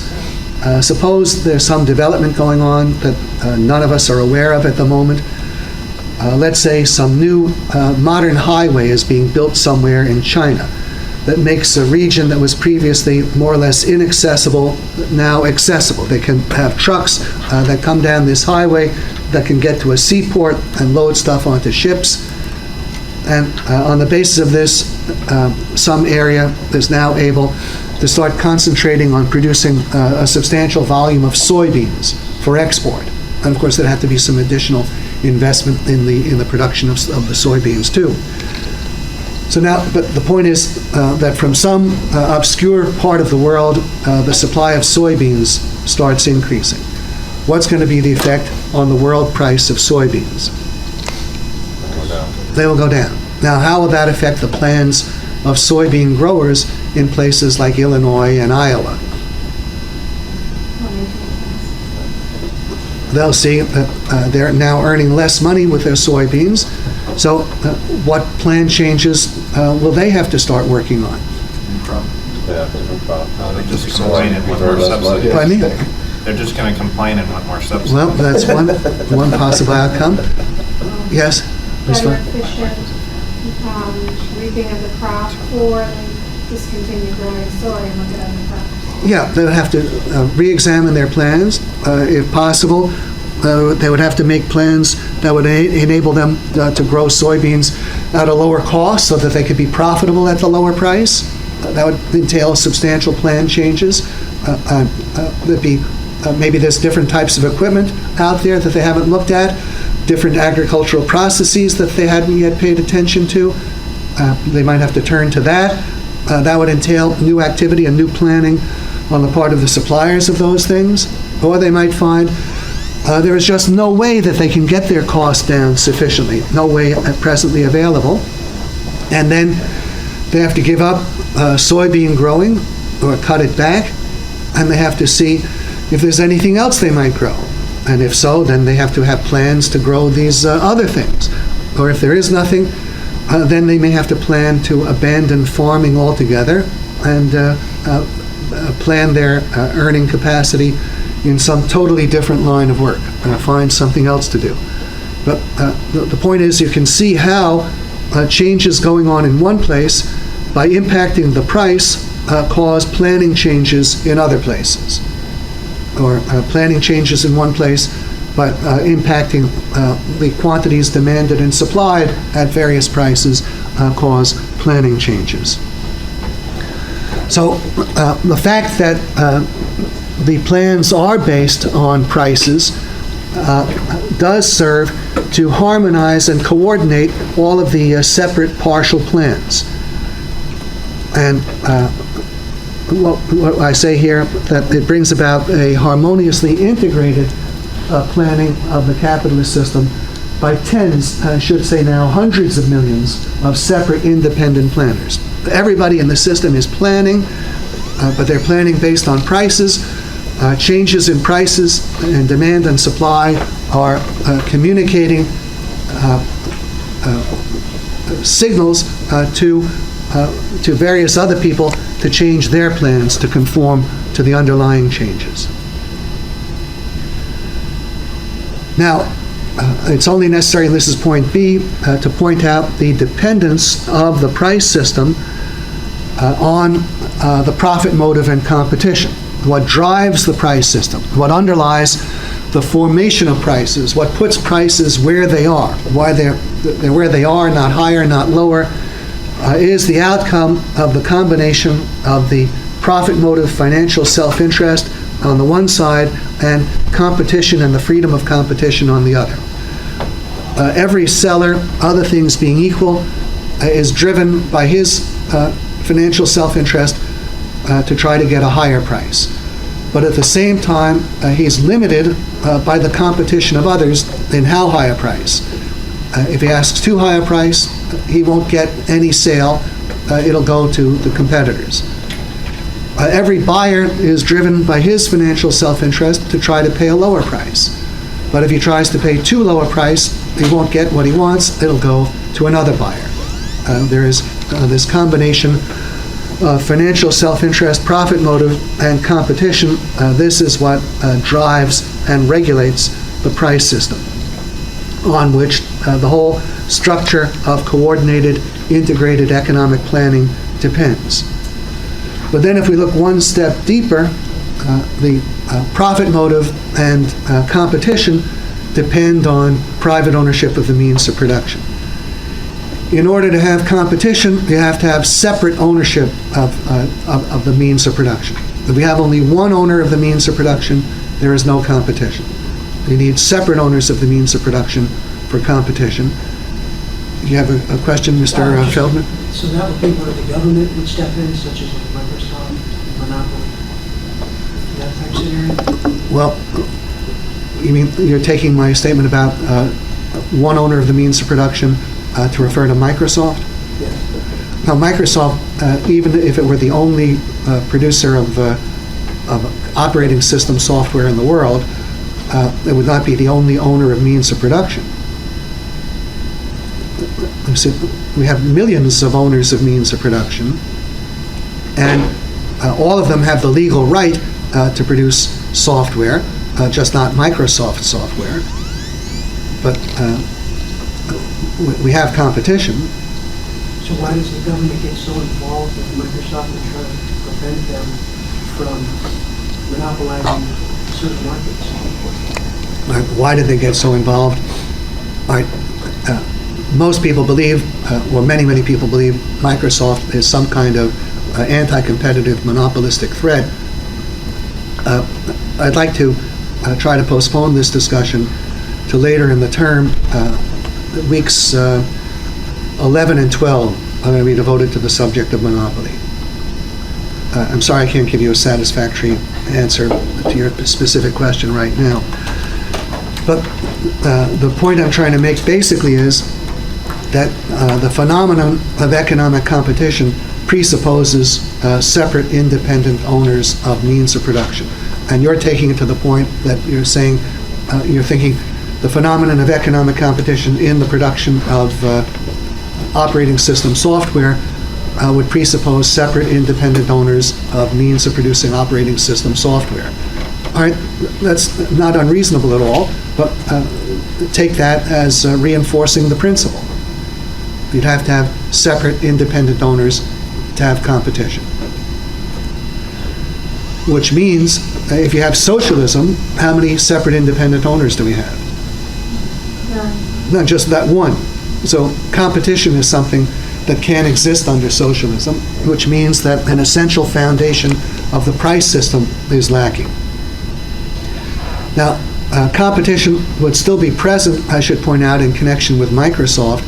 Suppose there's some development going on that none of us are aware of at the moment. Let's say some new modern highway is being built somewhere in China that makes a region that was previously more or less inaccessible now accessible. They can have trucks that come down this highway that can get to a seaport and load stuff onto ships. And on the basis of this, some area is now able to start concentrating on producing a substantial volume of soybeans for export. And of course, there'd have to be some additional investment in the production of the soybeans too. So now, but the point is that from some obscure part of the world, the supply of soybeans starts increasing. What's going to be the effect on the world price of soybeans? They will go down. Now, how will that affect the plans of soybean growers in places like Illinois and Iowa? They'll see that they're now earning less money with their soybeans. So what plan changes will they have to start working on? Yeah, different crop. They just complain and want more subsidies. Pardon me? They're just going to complain and want more subsidies. Well, that's one possible outcome. Yes? Ms. Better Fo- efficient reaping of the crop, or they discontinue growing soy and look at other crops. Yeah, they would have to re-examine their plans, if possible. They would have to make plans that would enable them to grow soybeans at a lower cost so that they could be profitable at the lower price. That would entail substantial plan changes. There'd be maybe there's different types of equipment out there that they haven't looked at, different agricultural processes that they hadn't yet paid attention to. They might have to turn to that. That would entail new activity and new planning on the part of the suppliers of those things. Or they might find there is just no way that they can get their costs down sufficiently, no way presently available. And then they have to give up soybean growing or cut it back, and they have to see if there's anything else they might grow. And if so, then they have to have plans to grow these other things. Or if there is nothing, then they may have to plan to abandon farming altogether and plan their earning capacity in some totally different line of work, find something else to do. But the point is, you can see how changes going on in one place, by impacting the price, cause planning changes in other places. Or planning changes in one place, but impacting the quantities demanded and supplied at various prices cause planning changes. So the fact that the plans are based on prices does serve to harmonize and coordinate all of the separate partial plans. And what I say here, that it brings about a harmoniously integrated planning of the capitalist system by tens, I should say now hundreds of millions of separate independent planners. Everybody in the system is planning, but they're planning based on prices. Changes in prices and demand and supply are communicating signals to various other people to change their plans to conform to the underlying changes. Now, it's only necessary, and this is point B, to point out the dependence of the price system on the profit motive and competition. What drives the price system, what underlies the formation of prices, what puts prices where they are, why they're where they are, not higher, not lower, is the outcome of the combination of the profit motive, financial self-interest on the one side, and competition and the freedom of competition on the other. Every seller, other things being equal, is driven by his financial self-interest to try to get a higher price. But at the same time, he's limited by the competition of others in how high a price. If he asks too high a price, he won't get any sale. It'll go to the competitors. Every buyer is driven by his financial self-interest to try to pay a lower price. But if he tries to pay too low a price, he won't get what he wants. It'll go to another buyer. There is this combination of financial self-interest, profit motive, and competition. This is what drives and regulates the price system, on which the whole structure of coordinated, integrated economic planning depends. But then if we look one step deeper, the profit motive and competition depend on private ownership of the means of production. In order to have competition, you have to have separate ownership of the means of production. If we have only one owner of the means of production, there is no competition. You need separate owners of the means of production for competition. You have a question, Mr. Feldman? So that would be where the government would step in, such as like Microsoft, Monopoly, that type scenario? Well, you mean you're taking my statement about one owner of the means of production to refer to Microsoft? Yes. Now, Microsoft, even if it were the only producer of operating system software in the world, it would not be the only owner of means of production. We have millions of owners of means of production, and all of them have the legal right to produce software, just not Microsoft software. But we have competition. So why does the government get so involved with Microsoft and try to prevent them from monopolizing certain markets? Why did they get so involved? All right. most people believe, or many people believe, Microsoft is some kind of anti-competitive monopolistic threat. I'd like to try to postpone this discussion to later in the term. Weeks 11 and 12 are going to be devoted to the subject of monopoly. I'm sorry I can't give you a satisfactory answer to your specific question right now. But the point I'm trying to make basically is that the phenomenon of economic competition presupposes separate independent owners of means of production. And you're taking it to the point that you're saying, you're thinking the phenomenon of economic competition in the production of operating system software would presuppose separate independent owners of means of producing operating system software. All right, that's not unreasonable at all, but take that as reinforcing the principle. You'd have to have separate independent owners to have competition. Which means, if you have socialism, how many separate independent owners do we have? Not just that one. So competition is something that can exist under socialism, which means that an essential foundation of the price system is lacking. Now, competition would still be present, I should point out, in connection with Microsoft,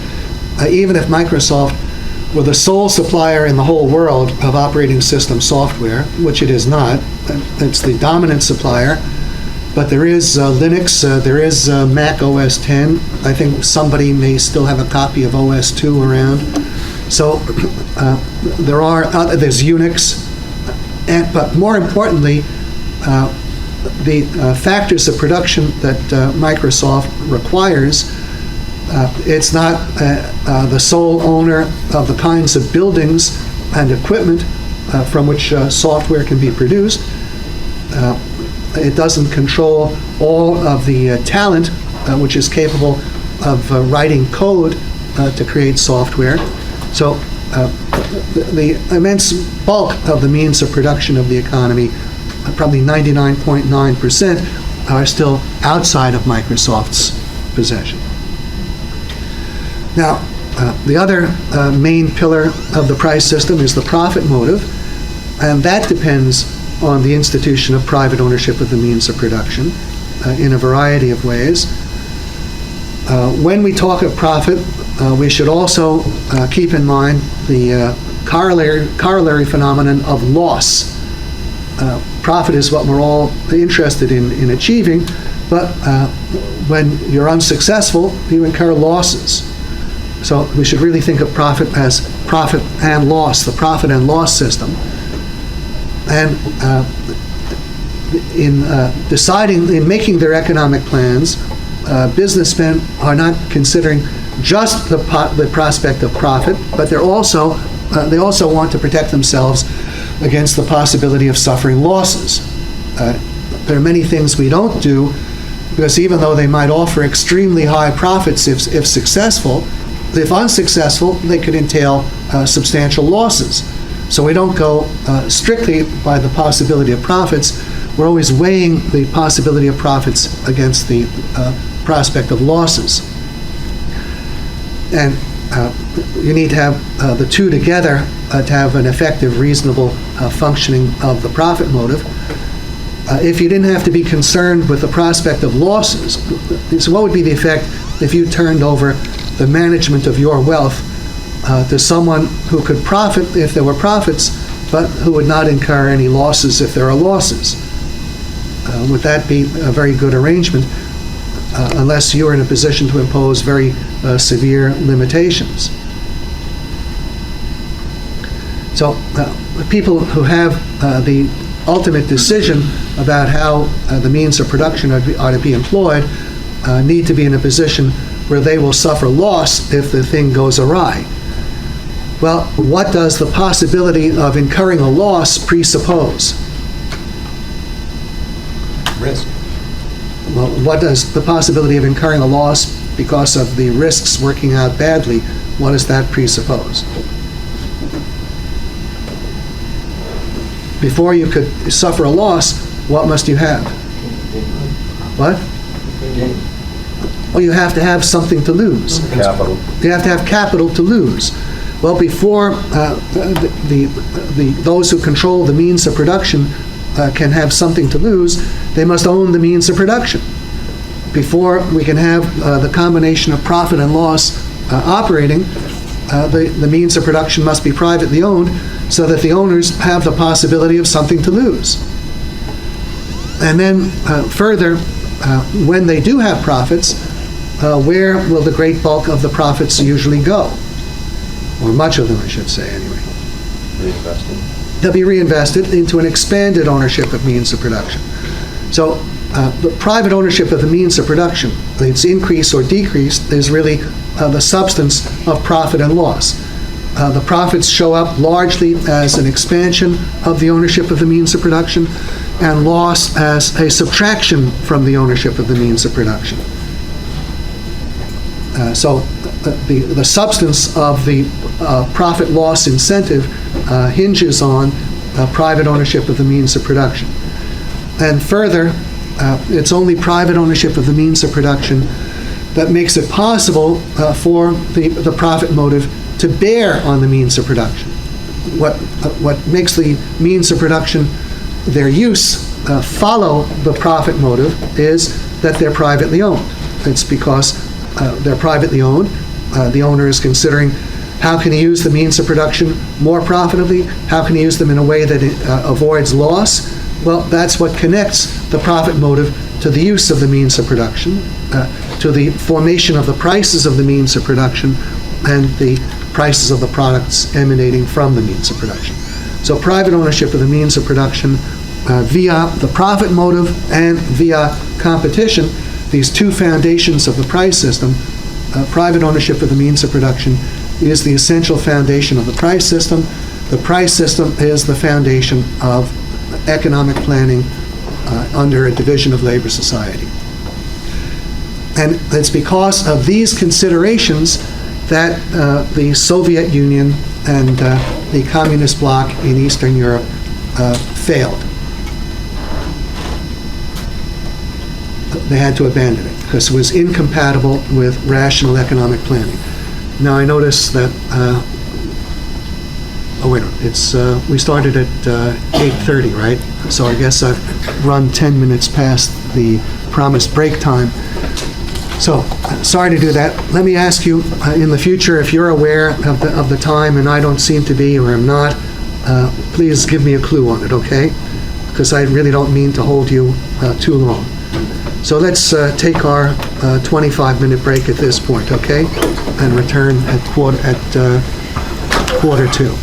even if Microsoft were the sole supplier in the whole world of operating system software, which it is not. It's the dominant supplier, but there is Linux, there is Mac OS X. I think somebody may still have a copy of OS 2 around. So there's Unix, but more importantly, the factors of production that Microsoft requires, it's not the sole owner of the kinds of buildings and equipment from which software can be produced. It doesn't control all of the talent which is capable of writing code to create software. So the immense bulk of the means of production of the economy, probably 99.9%, are still outside of Microsoft's possession. Now, the other main pillar of the price system is the profit motive, and that depends on the institution of private ownership of the means of production in a variety of ways. When we talk of profit, we should also keep in mind the corollary phenomenon of loss. Profit is what we're all interested in achieving, but when you're unsuccessful, you incur losses. So we should really think of profit as profit and loss, the profit and loss system. And in making their economic plans, businessmen are not considering just the prospect of profit, but they also want to protect themselves against the possibility of suffering losses. There are many things we don't do because even though they might offer extremely high profits if successful, if unsuccessful, they could entail substantial losses. So we don't go strictly by the possibility of profits. We're always weighing the possibility of profits against the prospect of losses. And you need to have the two together to have an effective, reasonable functioning of the profit motive. If you didn't have to be concerned with the prospect of losses, so what would be the effect if you turned over the management of your wealth to someone who could profit if there were profits, but who would not incur any losses if there are losses? Would that be a very good arrangement unless you are in a position to impose very severe limitations? So people who have the ultimate decision about how the means of production are to be employed need to be in a position where they will suffer loss if the thing goes awry. Well, what does the possibility of incurring a loss presuppose? Risk. Well, what does the possibility of incurring a loss because of the risks working out badly, what does that presuppose? Before you could suffer a loss, what must you have? What? Well, you have to have something to lose. Capital. You have to have capital to lose. Well, before those who control the means of production can have something to lose, they must own the means of production. Before we can have the combination of profit and loss operating, the means of production must be privately owned so that the owners have the possibility of something to lose. And then further, when they do have profits, where will the great bulk of the profits usually go? Or much of them, I should say, anyway. Reinvested. They'll be reinvested into an expanded ownership of means of production. So the private ownership of the means of production, its increase or decrease, is really the substance of profit and loss. The profits show up largely as an expansion of the ownership of the means of production, and loss as a subtraction from the ownership of the means of production. So the substance of the profit-loss incentive hinges on private ownership of the means of production. And further, it's only private ownership of the means of production that makes it possible for the profit motive to bear on the means of production. What makes the means of production, their use, follow the profit motive is that they're privately owned. It's because they're privately owned. The owner is considering how can he use the means of production more profitably, how can he use them in a way that avoids loss. Well, that's what connects the profit motive to the use of the means of production, to the formation of the prices of the means of production, and the prices of the products emanating from the means of production. So private ownership of the means of production via the profit motive and via competition, these two foundations of the price system, private ownership of the means of production is the essential foundation of the price system. The price system is the foundation of economic planning under a division of labor society. And it's because of these considerations that the Soviet Union and the communist bloc in Eastern Europe failed. They had to abandon it because it was incompatible with rational economic planning. Now I notice that, we started at 8:30, right? So I guess I've run 10 minutes past the promised break time. So, sorry to do that. Let me ask you, in the future, if you're aware of the time and I don't seem to be or am not, please give me a clue on it, okay? Because I really don't mean to hold you too long. So let's take our 25-minute break at this point, okay? And return at quarter to.